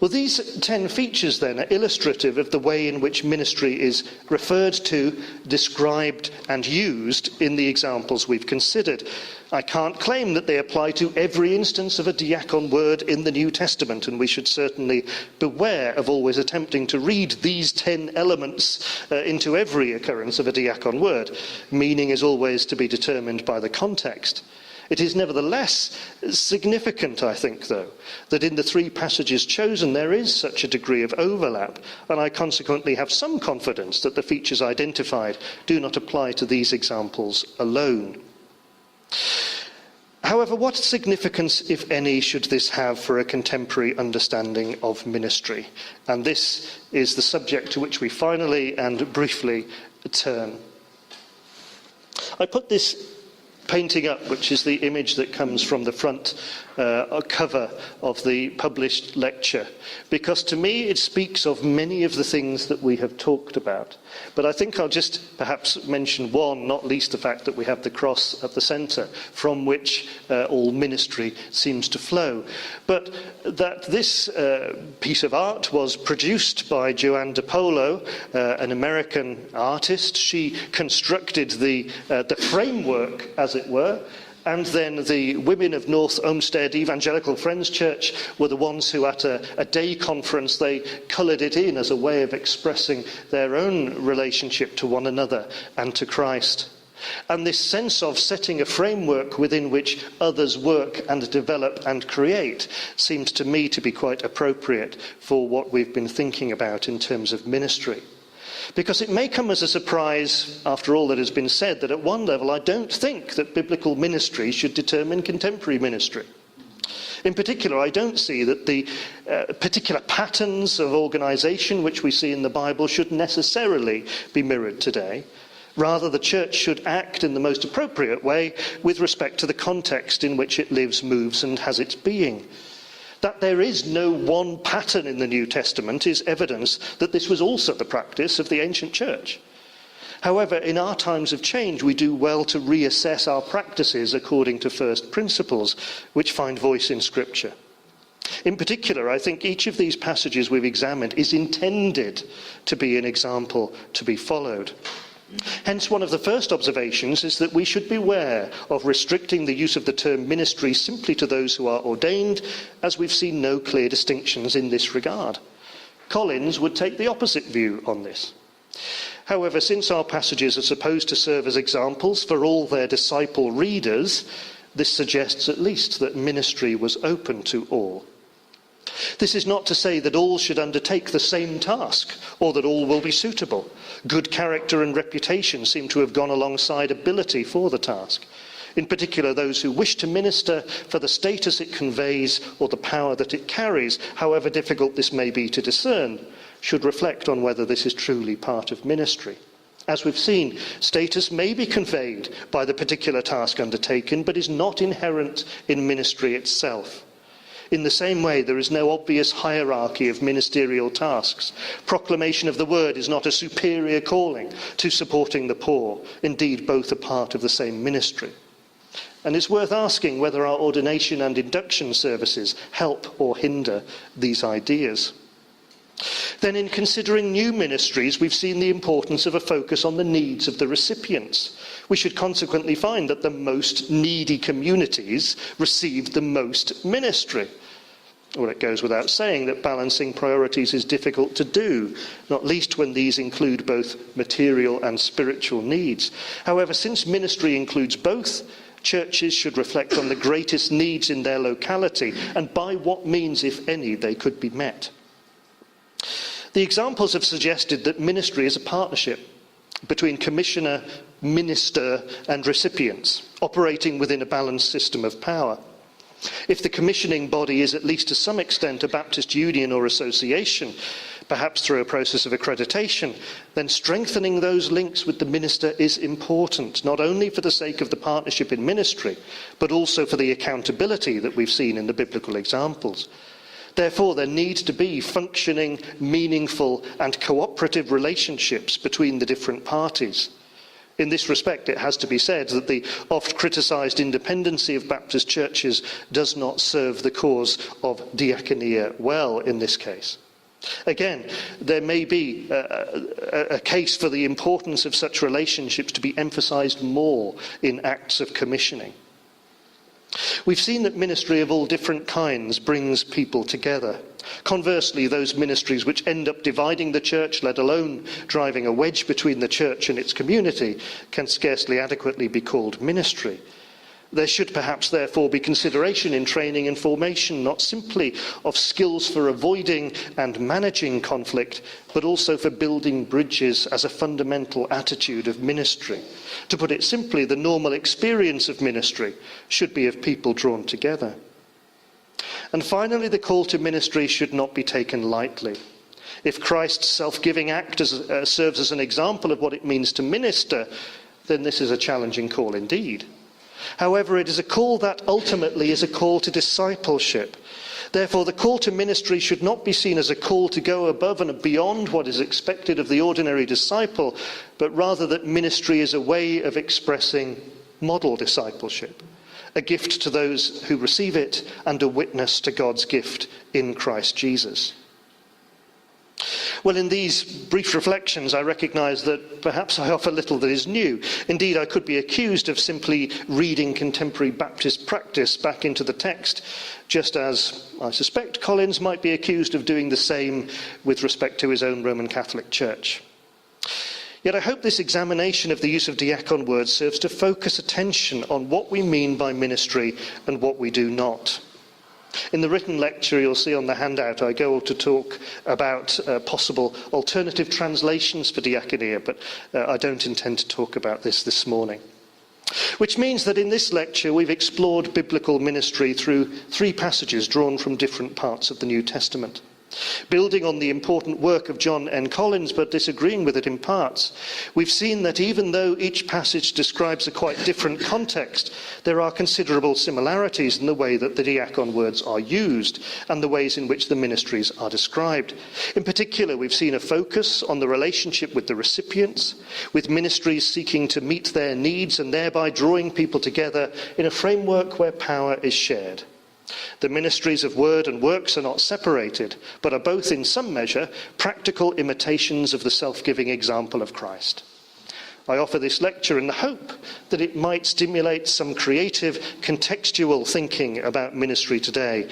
[SPEAKER 1] Well, these 10 features then are illustrative of the way in which ministry is referred to, described and used in the examples we've considered. I can't claim that they apply to every instance of a diakon word in the New Testament, and we should certainly beware of always attempting to read these 10 elements into every occurrence of a diakon word. Meaning is always to be determined by the context. It is nevertheless significant, I think, though, that in the 3 passages chosen there is such a degree of overlap, and I consequently have some confidence that the features identified do not apply to these examples alone. However, what significance, if any, should this have for a contemporary understanding of ministry? And this is the subject to which we finally and briefly turn. I put this painting up, which is the image that comes from the front cover of the published lecture, because to me it speaks of many of the things that we have talked about. But I think I'll just perhaps mention one, not least the fact that we have the cross at the centre, from which all ministry seems to flow. But that this piece of art was produced by Joanne de Polo, an American artist. She constructed the framework, as it were, and then the women of North Olmsted Evangelical Friends Church were the ones who, at a day conference, they coloured it in as a way of expressing their own relationship to one another and to Christ. And this sense of setting a framework within which others work and develop and create seems to me to be quite appropriate for what we've been thinking about in terms of ministry. Because it may come as a surprise, after all that has been said, that at one level I don't think that biblical ministry should determine contemporary ministry. In particular, I don't see that the particular patterns of organisation which we see in the Bible should necessarily be mirrored today. Rather, the church should act in the most appropriate way with respect to the context in which it lives, moves, and has its being. That there is no one pattern in the New Testament is evidence that this was also the practice of the ancient church. However, in our times of change, we do well to reassess our practices according to first principles, which find voice in Scripture. In particular, I think each of these passages we've examined is intended to be an example to be followed. Hence, one of the first observations is that we should beware of restricting the use of the term ministry simply to those who are ordained, as we've seen no clear distinctions in this regard. Collins would take the opposite view on this. However, since our passages are supposed to serve as examples for all their disciple readers, this suggests at least that ministry was open to all. This is not to say that all should undertake the same task, or that all will be suitable. Good character and reputation seem to have gone alongside ability for the task. In particular, those who wish to minister for the status it conveys or the power that it carries, however difficult this may be to discern, should reflect on whether this is truly part of ministry. As we've seen, status may be conveyed by the particular task undertaken, but is not inherent in ministry itself. In the same way, there is no obvious hierarchy of ministerial tasks. Proclamation of the word is not a superior calling to supporting the poor. Indeed, both are part of the same ministry. And it's worth asking whether our ordination and induction services help or hinder these ideas. Then, in considering new ministries, we've seen the importance of a focus on the needs of the recipients. We should consequently find that the most needy communities receive the most ministry. Well, it goes without saying that balancing priorities is difficult to do, not least when these include both material and spiritual needs. However, since ministry includes both, churches should reflect on the greatest needs in their locality and by what means, if any, they could be met. The examples have suggested that ministry is a partnership between commissioner, minister, and recipients, operating within a balanced system of power. If the commissioning body is at least to some extent a Baptist union or association, perhaps through a process of accreditation, then strengthening those links with the minister is important, not only for the sake of the partnership in ministry, but also for the accountability that we've seen in the biblical examples. Therefore, there need to be functioning, meaningful, and cooperative relationships between the different parties. In this respect, it has to be said that the oft criticised independency of Baptist churches does not serve the cause of diaconia well in this case. Again, there may be a case for the importance of such relationships to be emphasised more in acts of commissioning. We've seen that ministry of all different kinds brings people together. Conversely, those ministries which end up dividing the church, let alone driving a wedge between the church and its community, can scarcely adequately be called ministry. There should perhaps therefore be consideration in training and formation, not simply of skills for avoiding and managing conflict, but also for building bridges as a fundamental attitude of ministry. To put it simply, the normal experience of ministry should be of people drawn together. And finally, the call to ministry should not be taken lightly. If Christ's self-giving act serves as an example of what it means to minister, then this is a challenging call indeed. However, it is a call that ultimately is a call to discipleship. Therefore, the call to ministry should not be seen as a call to go above and beyond what is expected of the ordinary disciple, but rather that ministry is a way of expressing model discipleship, a gift to those who receive it and a witness to God's gift in Christ Jesus. Well, in these brief reflections, I recognise that perhaps I offer little that is new. Indeed, I could be accused of simply reading contemporary Baptist practice back into the text, just as I suspect Collins might be accused of doing the same with respect to his own Roman Catholic Church. Yet I hope this examination of the use of diakon words serves to focus attention on what we mean by ministry and what we do not. In the written lecture you'll see on the handout, I go on to talk about possible alternative translations for diaconia, but I don't intend to talk about this morning. Which means that in this lecture we've explored biblical ministry through 3 passages drawn from different parts of the New Testament. Building on the important work of John N. Collins, but disagreeing with it in parts, we've seen that even though each passage describes a quite different context, there are considerable similarities in the way that the diakon words are used and the ways in which the ministries are described. In particular, we've seen a focus on the relationship with the recipients, with ministries seeking to meet their needs and thereby drawing people together in a framework where power is shared. The ministries of word and works are not separated, but are both in some measure practical imitations of the self-giving example of Christ. I offer this lecture in the hope that it might stimulate some creative, contextual thinking about ministry today,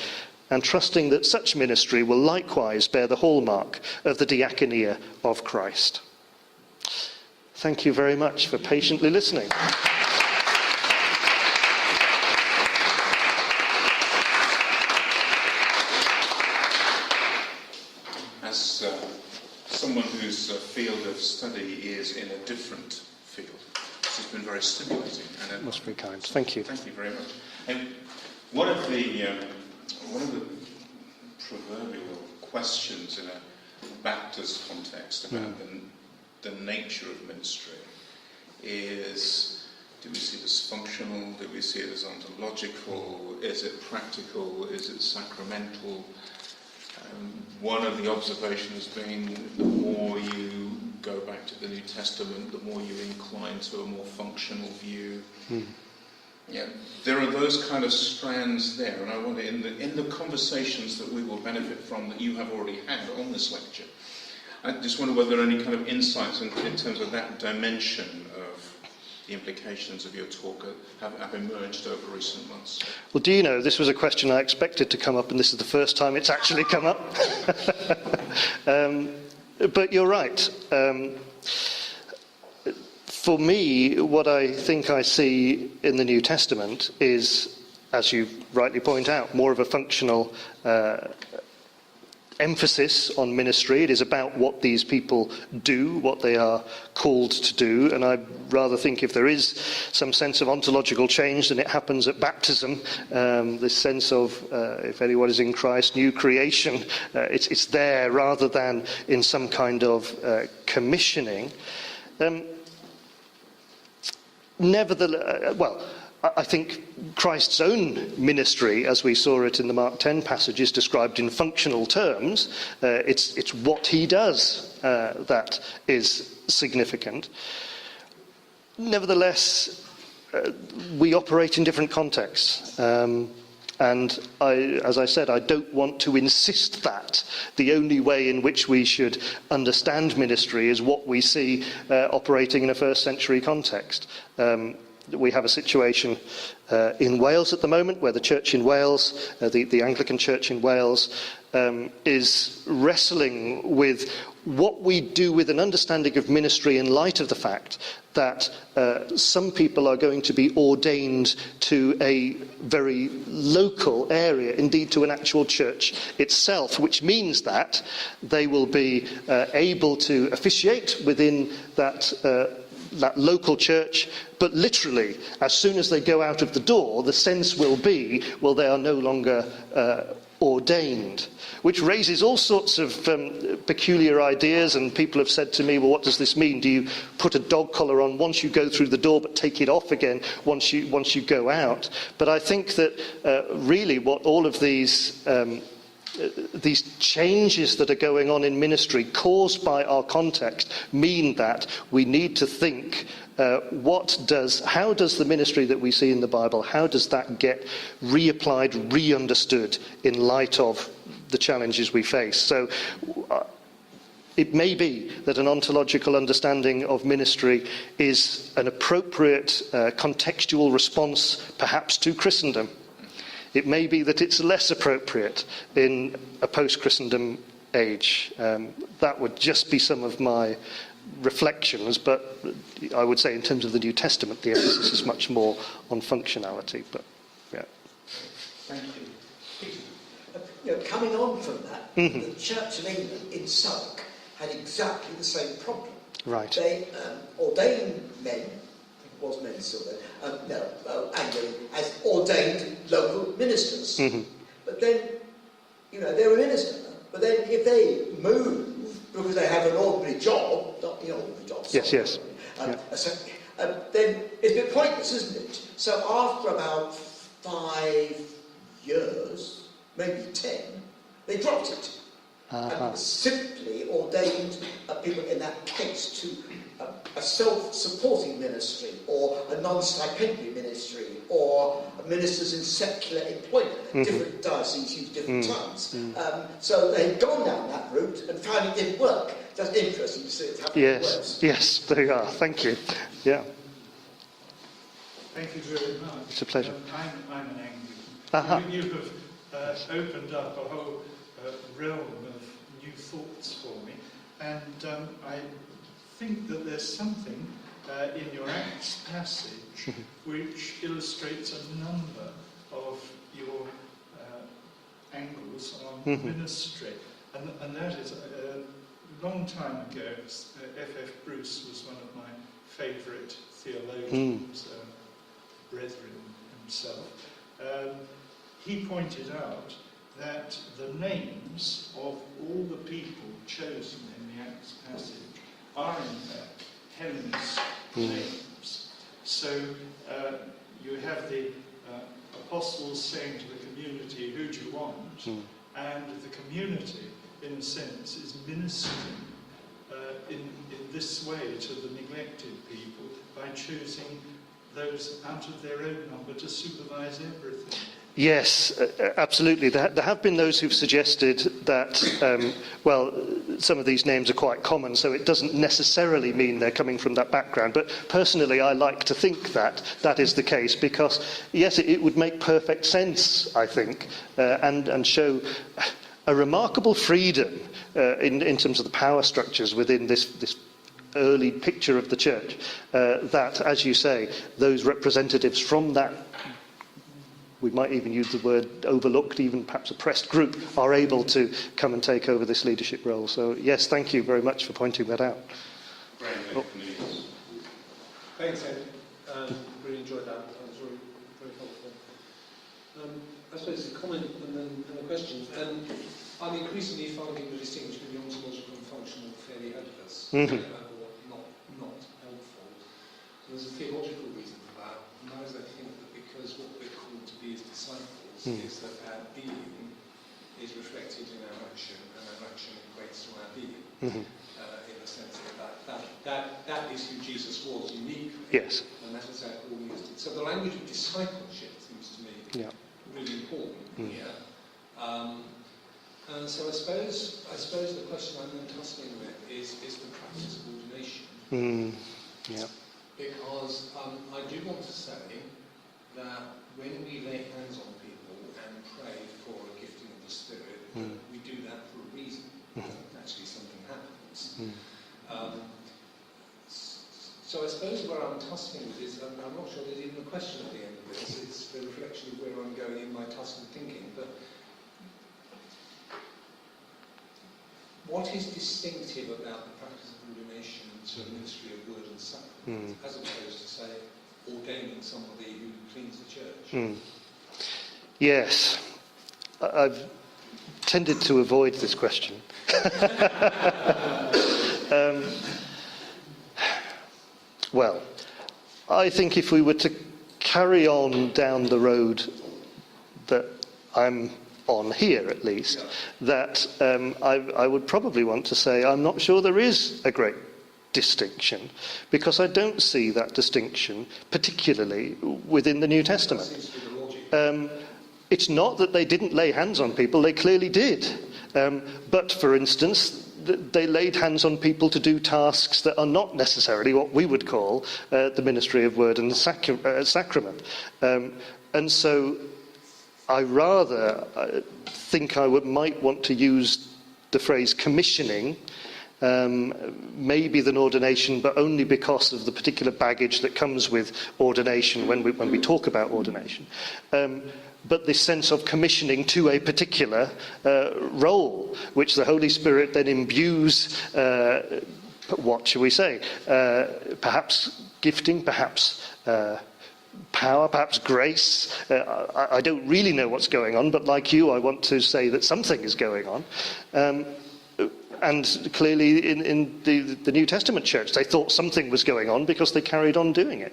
[SPEAKER 1] and trusting that such ministry will likewise bear the hallmark of the diaconia of Christ. Thank you very much for patiently listening.
[SPEAKER 4] As someone whose field of study is in a different field, this has been very stimulating. And
[SPEAKER 1] That's very kind. Thank you.
[SPEAKER 4] Thank you very much. And one of the proverbial questions in a Baptist context about the nature of ministry is, do we see it as functional? Do we see it as ontological? Is it practical? Is it sacramental? One of the observations being the more you go back to the New Testament, the more you incline to a more functional view. Yeah, there are those kind of strands there, and I wonder in the conversations that we will benefit from that you have already had on this lecture, I just wonder whether there are any kind of insights in terms of that dimension of the implications of your talk have emerged over recent months.
[SPEAKER 1] Well, do you know, this was a question I expected to come up, and this is the first time it's actually come up. But you're right. For me, what I think I see in the New Testament is, as you rightly point out, more of a functional emphasis on ministry. It is about what these people do, what they are called to do, and I rather think if there is some sense of ontological change, then it happens at baptism. This sense of, if anyone is in Christ, new creation, it's there rather than in some kind of commissioning. Nevertheless, I think Christ's own ministry, as we saw it in the Mark 10 passage, is described in functional terms. It's what he does that is significant. Nevertheless, we operate in different contexts. And as I said, I don't want to insist that the only way in which we should understand ministry is what we see operating in a first century context. We have a situation in Wales at the moment where the church in Wales, the Anglican Church in Wales, is wrestling with what we do with an understanding of ministry in light of the fact that some people are going to be ordained to a very local area, indeed to an actual church itself, which means that they will be able to officiate within that local church, but literally, as soon as they go out of the door, the sense will be, well, they are no longer ordained, which raises all sorts of peculiar ideas, and people have said to me, well, what does this mean? Do you put a dog collar on once you go through the door but take it off again once you go out? But I think that really what all of these changes that are going on in ministry caused by our context mean that we need to think how does the ministry that we see in the Bible, how does that get reapplied, re-understood in light of the challenges we face? So it may be that an ontological understanding of ministry is an appropriate contextual response perhaps to Christendom. It may be that it's less appropriate in a post-Christendom age. That would just be some of my reflections, but I would say in terms of the New Testament, the emphasis is much more on functionality. But yeah.
[SPEAKER 5] Thank you. Coming on from that, the Church of England in Southwark had exactly the same problem.
[SPEAKER 1] Right.
[SPEAKER 5] They ordained men. It was men still then, Anglican, as ordained local ministers. But then, they're a minister. But then if they move, because they have an ordinary job, not the ordinary job,
[SPEAKER 1] Yes.
[SPEAKER 5] then it's a bit pointless, isn't it? So after about 5 years, maybe 10, they dropped it. And simply ordained people in that case to a self-supporting ministry, or a non-stipendiary ministry, or ministers in secular employment. Different dioceses use different terms. So they'd gone down that route and found it didn't work. Just interesting to see it happen.
[SPEAKER 1] Yes, there you are. Thank you. Yeah.
[SPEAKER 6] Thank you very much.
[SPEAKER 1] It's a pleasure.
[SPEAKER 6] I'm an Anglican. You have opened up a whole realm of new thoughts for me, and I think that there's something in your Acts passage which illustrates a number of your angles on ministry, and that is a long time ago. F.F. Bruce was one of my favourite theologians, brethren himself. He pointed out that the names of all the people chosen in the Acts passage are in fact Hellenist names. So you have the apostles saying to the community, who do you want? And the community, in a sense, is ministering in this way to the neglected people by choosing those out of their own number to supervise everything.
[SPEAKER 1] Yes, absolutely. There have been those who've suggested that, some of these names are quite common, so it doesn't necessarily mean they're coming from that background. But personally, I like to think that that is the case because, yes, it would make perfect sense, I think, and show a remarkable freedom in terms of the power structures within this early picture of the church, that, as you say, those representatives from that, we might even use the word overlooked, even perhaps oppressed group, are able to come and take over this leadership role. So, yes, thank you very much for pointing that out.
[SPEAKER 2] Thanks, Ed. Really enjoyed that. That was very, very helpful. I suppose it's a comment and then a question. I'm increasingly finding the distinction between ontological and functional fairly odorous, or not helpful. There's a theological reason for that, and that is I think that because what we're called to be as disciples is that our being is reflected in our action, and our action equates to our being. in the sense that is who Jesus was uniquely.
[SPEAKER 1] Yes.
[SPEAKER 2] And that is how Paul used it. So the language of discipleship seems to me really important here. And so I suppose the question I'm then tussling with is the practice of ordination. Because I do want to say that when we lay hands on people and pray for a gifting of the Spirit, we do that for a reason. Actually, something happens. So I suppose where I'm tussling with is, I'm not sure there's even a question at the end of this, it's the reflection of where I'm going in my tussling thinking, but what is distinctive about the practice of ordination to a ministry of word and sacrament, as opposed to, say, ordaining somebody who cleans the church?
[SPEAKER 1] Yes. I've tended to avoid this question. Well, I think if we were to carry on down the road that I'm on here, at least, that I would probably want to say I'm not sure there is a great distinction, because I don't see that distinction particularly within the New Testament.
[SPEAKER 2] That seems to be the logic.
[SPEAKER 1] It's not that they didn't lay hands on people, they clearly did. But, for instance, they laid hands on people to do tasks that are not necessarily what we would call the ministry of word and sacrament. And so I rather think I might want to use the phrase commissioning, maybe than ordination, but only because of the particular baggage that comes with ordination when we talk about ordination. But this sense of commissioning to a particular role, which the Holy Spirit then imbues, what shall we say, perhaps gifting, perhaps power, perhaps grace. I don't really know what's going on, but like you, I want to say that something is going on. And clearly in the New Testament church, they thought something was going on because they carried on doing it.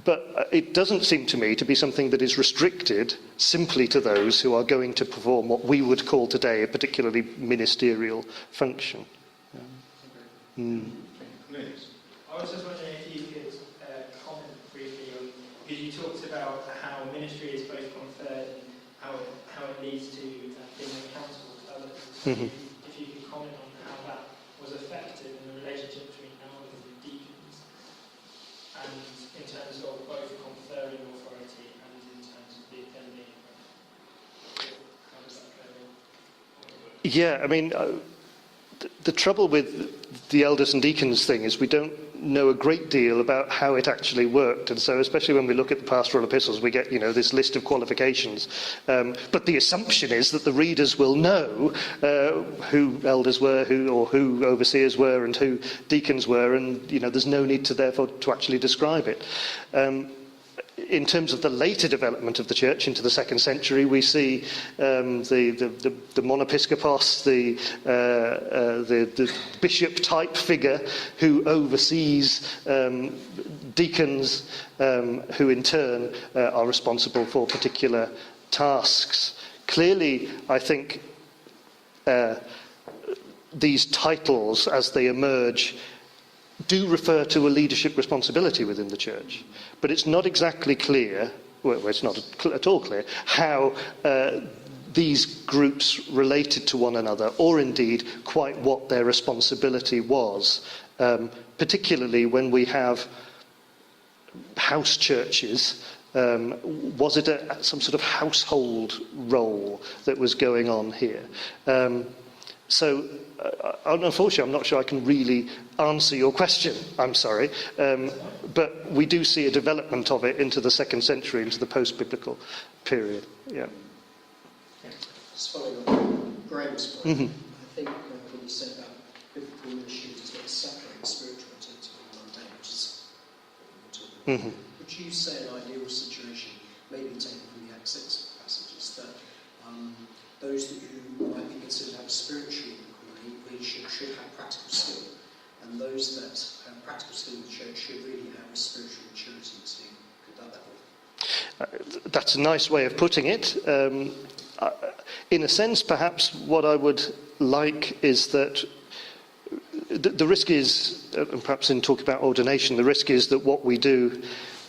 [SPEAKER 1] But it doesn't seem to me to be something that is restricted simply to those who are going to perform what we would call today a particularly ministerial function.
[SPEAKER 4] Please.
[SPEAKER 7] I was just wondering if you could comment briefly on, because you talked about how ministry is both conferred and how it leads to being accountable to others. If you could comment on how that was effective in the relationship between elders and deacons, and in terms of both conferring authority and in terms of the attending. How does that go?
[SPEAKER 1] Yeah, I mean, the trouble with the elders and deacons thing is we don't know a great deal about how it actually worked, and so especially when we look at the pastoral epistles, we get this list of qualifications, but the assumption is that the readers will know who elders were, who overseers were, and who deacons were, and there's no need to therefore to actually describe it. In terms of the later development of the church into the 2nd century, we see the monepiscopos, the bishop-type figure who oversees deacons, who in turn are responsible for particular tasks. Clearly, I think these titles, as they emerge, do refer to a leadership responsibility within the church, but it's not exactly clear, well, it's not at all clear, how these groups related to one another, or indeed quite what their responsibility was, particularly when we have house churches. Was it some sort of household role that was going on here? So, unfortunately, I'm not sure I can really answer your question, I'm sorry. But we do see a development of it into the 2nd century, into the post-biblical period. Yeah.
[SPEAKER 8] Just following on Graham's point, I think what you said about biblical ministry does not separate spiritual activity from mundane, which is what we're talking about. Would you say an ideal situation, maybe taken from the Acts 6 passages, that those who might be considered to have spiritual leadership should have practical skill, and those that have practical skill in the church should really have a spiritual maturity to conduct that work?
[SPEAKER 1] That's a nice way of putting it. In a sense, perhaps what I would like is that the risk is, and perhaps in talking about ordination, the risk is that what we do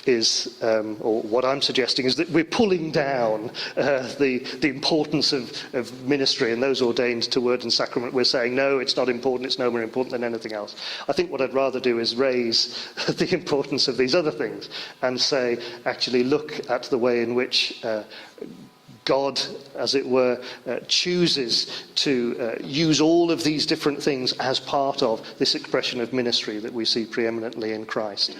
[SPEAKER 1] is, or what I'm suggesting is that we're pulling down the importance of ministry and those ordained to word and sacrament. We're saying, no, it's not important, it's no more important than anything else. I think what I'd rather do is raise the importance of these other things and say, actually look at the way in which God, as it were, chooses to use all of these different things as part of this expression of ministry that we see preeminently in Christ.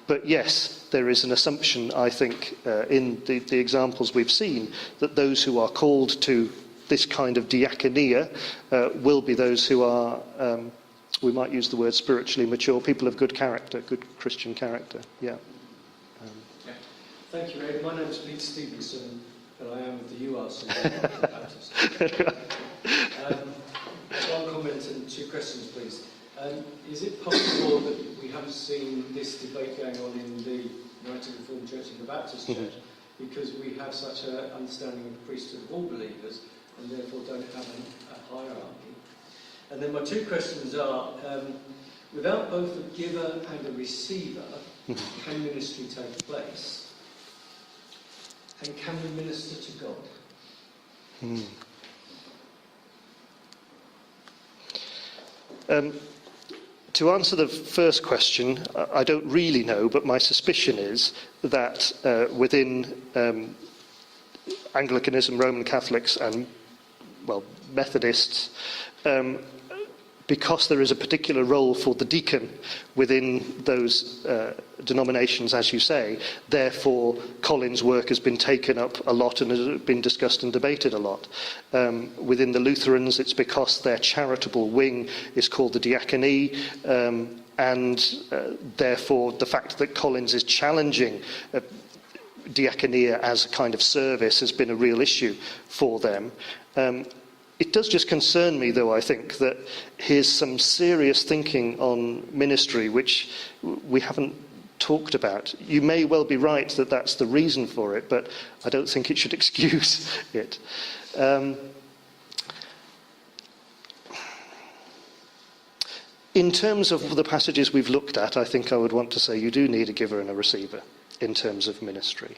[SPEAKER 1] But yes, there is an assumption, I think, in the examples we've seen, that those who are called to this kind of diaconia will be those who are, we might use the word spiritually mature, people of good character, good Christian character. Yeah.
[SPEAKER 9] Thank you, Ray. My name's Pete Stevenson, and I am with the URC Baptist. One comment and two questions, please. Is it possible that we haven't seen this debate going on in the United Reformed Church and the Baptist Church because we have such an understanding of the priesthood of all believers and therefore don't have a hierarchy? And then my two questions are, without both a giver and a receiver, can ministry take place? And can we minister to God?
[SPEAKER 1] To answer the first question, I don't really know, but my suspicion is that within Anglicanism, Roman Catholics and, well, Methodists, because there is a particular role for the deacon within those denominations, as you say, therefore Colin's work has been taken up a lot and has been discussed and debated a lot. Within the Lutherans, it's because their charitable wing is called the diaconie, and therefore the fact that Collins is challenging diaconia as a kind of service has been a real issue for them. It does just concern me, though, I think, that here's some serious thinking on ministry which we haven't talked about. You may well be right that that's the reason for it, but I don't think it should excuse it. In terms of the passages we've looked at, I think I would want to say you do need a giver and a receiver in terms of ministry.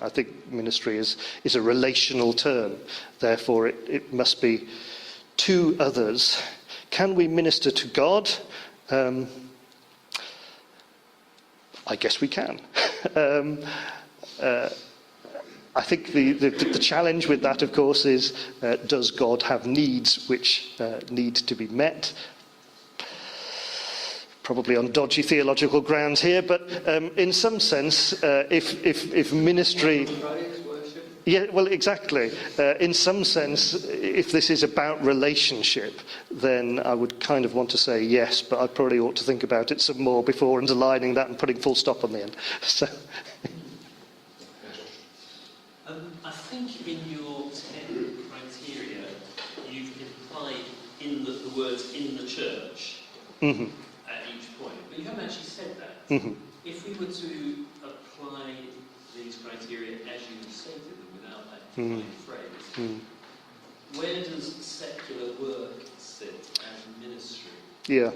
[SPEAKER 1] I think ministry is a relational term, therefore it must be to others. Can we minister to God? I guess we can. I think the challenge with that, of course, is does God have needs which need to be met? Probably on dodgy theological grounds here, but in some sense, if ministry... Yeah, well, exactly. In some sense, if this is about relationship, then I would kind of want to say yes, but I probably ought to think about it some more before underlining that and putting full stop on the end. So.
[SPEAKER 10] I think in your 10 criteria, you've implied in the words "in the church" at each point, but you haven't actually said that. If we were to apply these criteria as you stated them without that defined phrase, where does secular work sit as ministry?
[SPEAKER 1] Yeah.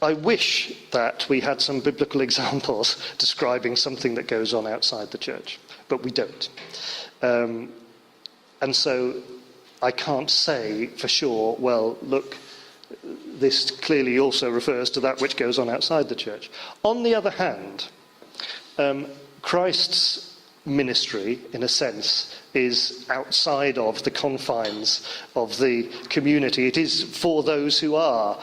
[SPEAKER 1] I wish that we had some biblical examples describing something that goes on outside the church, but we don't. And so I can't say for sure, well, look, this clearly also refers to that which goes on outside the church. On the other hand, Christ's ministry, in a sense, is outside of the confines of the community. It is for those who are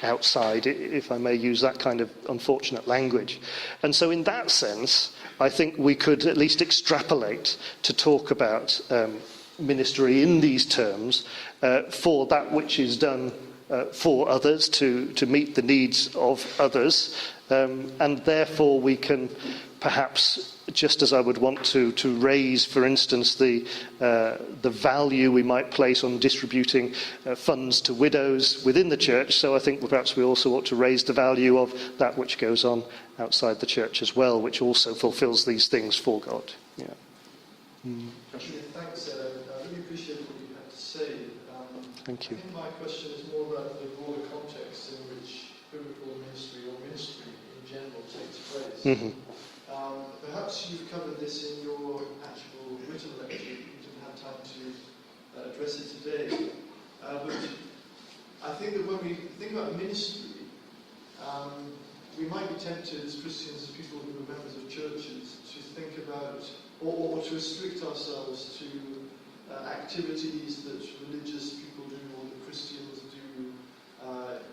[SPEAKER 1] outside, if I may use that kind of unfortunate language. And so in that sense, I think we could at least extrapolate to talk about ministry in these terms for that which is done for others, to meet the needs of others, and therefore we can perhaps, just as I would want to raise, for instance, the value we might place on distributing funds to widows within the church, so I think perhaps we also ought to raise the value of that which goes on outside the church as well, which also fulfills these things for God. Yeah.
[SPEAKER 11] Thanks. I really appreciate what you had to say.
[SPEAKER 1] Thank you.
[SPEAKER 11] I think my question is more about the broader context in which biblical ministry or ministry in general takes place.
[SPEAKER 1] Mm-hmm.
[SPEAKER 11] Perhaps you've covered this in your actual written lecture. You didn't have time to address it today. But I think that when we think about ministry, we might be tempted as Christians, as people who are members of churches, to think about, or to restrict ourselves to activities that religious people do or that Christians do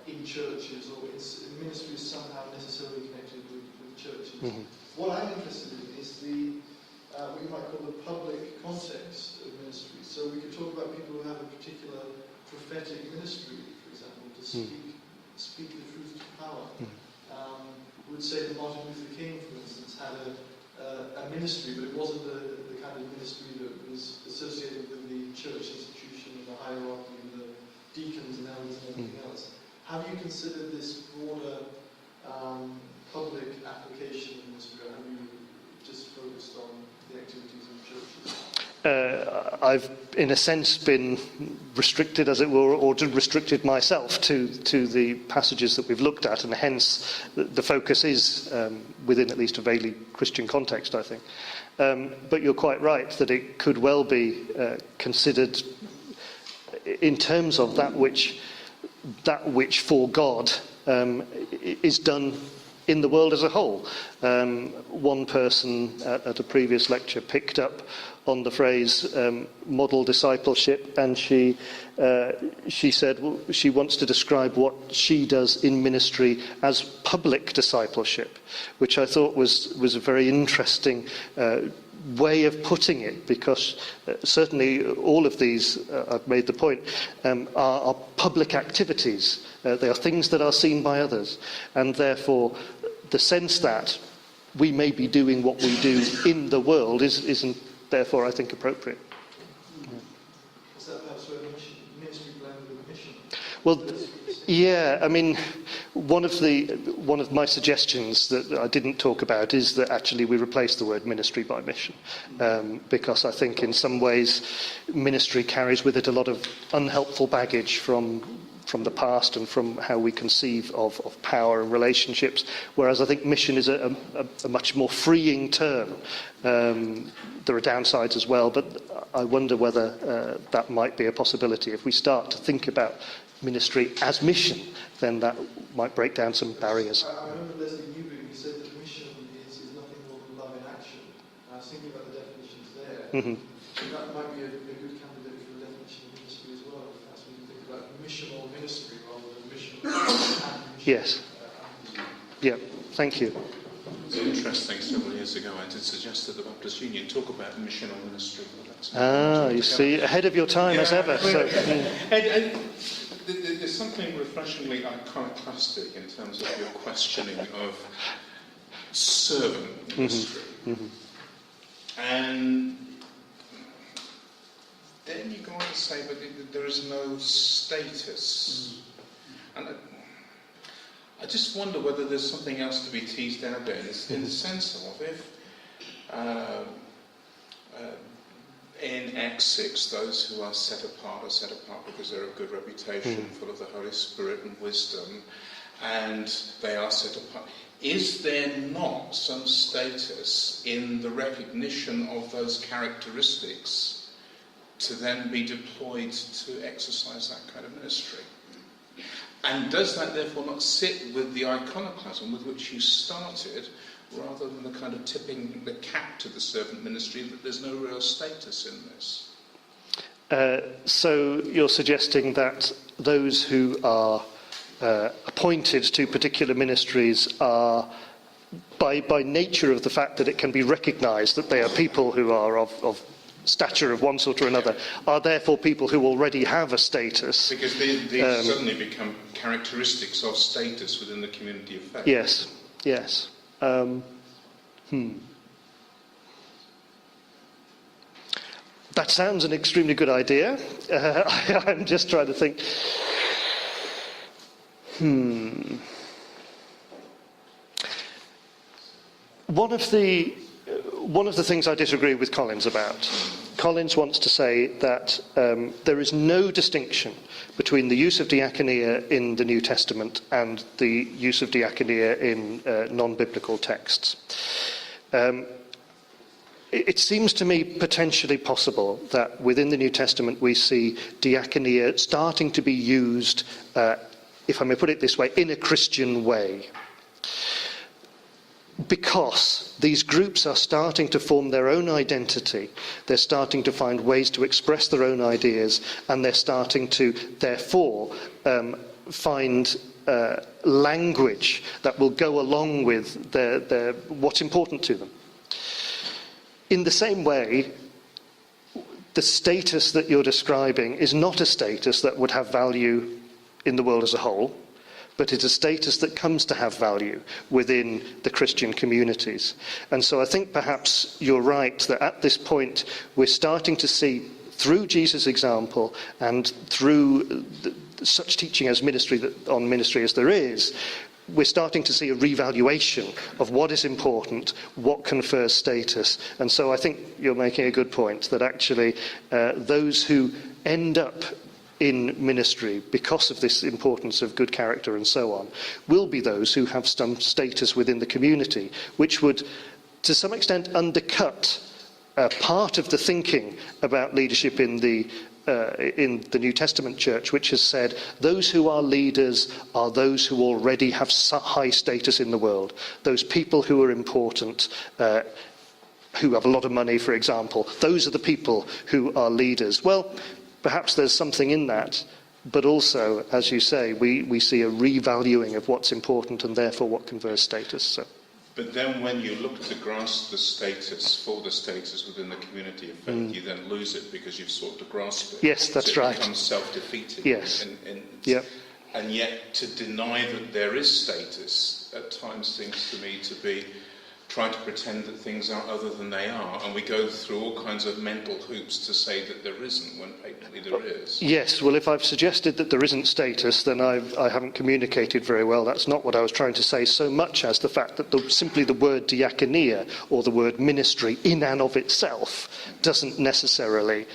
[SPEAKER 11] in churches, or in ministries somehow necessarily connected with churches.
[SPEAKER 1] Mm-hmm.
[SPEAKER 11] What I'm interested in is the what you might call the public context of ministry. So we could talk about people who have a particular prophetic ministry, for example, to speak the truth to power. We would say that Martin Luther King, for instance, had a ministry, but it wasn't the kind of ministry that was associated with the church institution and the hierarchy and the deacons and elders and everything else. Have you considered this broader public application of ministry, or have you just focused on the activities of churches?
[SPEAKER 1] I've, in a sense, been restricted, as it were, or restricted myself to the passages that we've looked at, and hence the focus is within at least a vaguely Christian context, I think. But you're quite right that it could well be considered in terms of that which for God is done in the world as a whole. One person at a previous lecture picked up on the phrase model discipleship, and she said, well, she wants to describe what she does in ministry as public discipleship, which I thought was a very interesting way of putting it, because certainly all of these, I've made the point, are public activities. They are things that are seen by others, and therefore the sense that we may be doing what we do in the world isn't therefore, I think, appropriate.
[SPEAKER 11] Is that perhaps where the ministry blended with mission?
[SPEAKER 1] Well, yeah, I mean, one of my suggestions that I didn't talk about is that actually we replace the word ministry by mission, because I think in some ways ministry carries with it a lot of unhelpful baggage from the past and from how we conceive of power and relationships, whereas I think mission is a much more freeing term. There are downsides as well, but I wonder whether that might be a possibility. If we start to think about ministry as mission, then that might break down some barriers.
[SPEAKER 11] I remember Leslie Newby, who said that mission is nothing more than love in action. I was thinking about the definitions there.
[SPEAKER 1] Mm-hmm.
[SPEAKER 11] That might be a good candidate for the definition of ministry as well. That's when you think about missional ministry rather than mission and mission.
[SPEAKER 1] Yes. Yeah, thank you.
[SPEAKER 4] It's interesting, several years ago I did suggest that the Baptist Union talk about missional ministry.
[SPEAKER 1] You see, ahead of your time as ever. So,
[SPEAKER 4] and there's something refreshingly iconoclastic in terms of your questioning of servant ministry. And then you go on to say, but there is no status. And I just wonder whether there's something else to be teased out there, in the sense of if in Acts 6, those who are set apart because they're of good reputation, full of the Holy Spirit and wisdom, and they are set apart. Is there not some status in the recognition of those characteristics to then be deployed to exercise that kind of ministry? And does that therefore not sit with the iconoclasm with which you started, rather than the kind of tipping the cap to the servant ministry, that there's no real status in this?
[SPEAKER 1] So you're suggesting that those who are appointed to particular ministries are, by nature of the fact that it can be recognised that they are people who are of stature of one sort or another, are therefore people who already have a status.
[SPEAKER 4] Because these suddenly become characteristics of status within the community of faith.
[SPEAKER 1] Yes, yes. That sounds an extremely good idea. I'm just trying to think. One of the things I disagree with Collins about Collins wants to say that there is no distinction between the use of diaconia in the New Testament and the use of diaconia in non-biblical texts. It seems to me potentially possible that within the New Testament we see diaconia starting to be used, if I may put it this way, in a Christian way. Because these groups are starting to form their own identity, they're starting to find ways to express their own ideas, and they're starting to, therefore, find language that will go along with what's important to them. In the same way, the status that you're describing is not a status that would have value in the world as a whole, but it's a status that comes to have value within the Christian communities. And so I think perhaps you're right that at this point we're starting to see, through Jesus' example and through such teaching as on ministry as there is, we're starting to see a revaluation of what is important, what confers status. And so I think you're making a good point, that actually those who end up in ministry because of this importance of good character and so on will be those who have some status within the community, which would to some extent undercut part of the thinking about leadership in the New Testament church, which has said those who are leaders are those who already have high status in the world. Those people who are important, who have a lot of money, for example, those are the people who are leaders. Well, perhaps there's something in that, but also, as you say, we see a revaluing of what's important and therefore what confers status. So.
[SPEAKER 4] But then when you look to grasp the status within the community of faith, you then lose it because you've sought to grasp it.
[SPEAKER 1] Yes, that's right.
[SPEAKER 4] It becomes self-defeating.
[SPEAKER 1] Yes.
[SPEAKER 4] Yep. And yet to deny that there is status at times seems to me to be trying to pretend that things are other than they are, and we go through all kinds of mental hoops to say that there isn't when patently there is.
[SPEAKER 1] Yes, well, if I've suggested that there isn't status, then I haven't communicated very well. That's not what I was trying to say, so much as the fact that simply the word diaconia or the word ministry in and of itself doesn't necessarily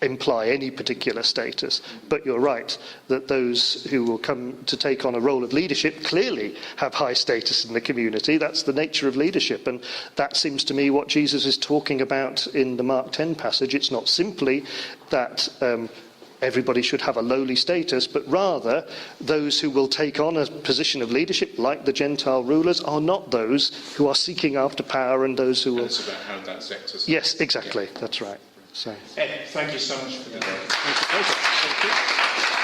[SPEAKER 1] imply any particular status. But you're right that those who will come to take on a role of leadership clearly have high status in the community. That's the nature of leadership, and that seems to me what Jesus is talking about in the Mark 10 passage. It's not simply that everybody should have a lowly status, but rather those who will take on a position of leadership, like the Gentile rulers, are not those who are seeking after power and those who will...
[SPEAKER 4] It's about how that's exercised.
[SPEAKER 1] Yes, exactly, that's right. So.
[SPEAKER 4] Ed, thank you so much for that.
[SPEAKER 1] Thank you.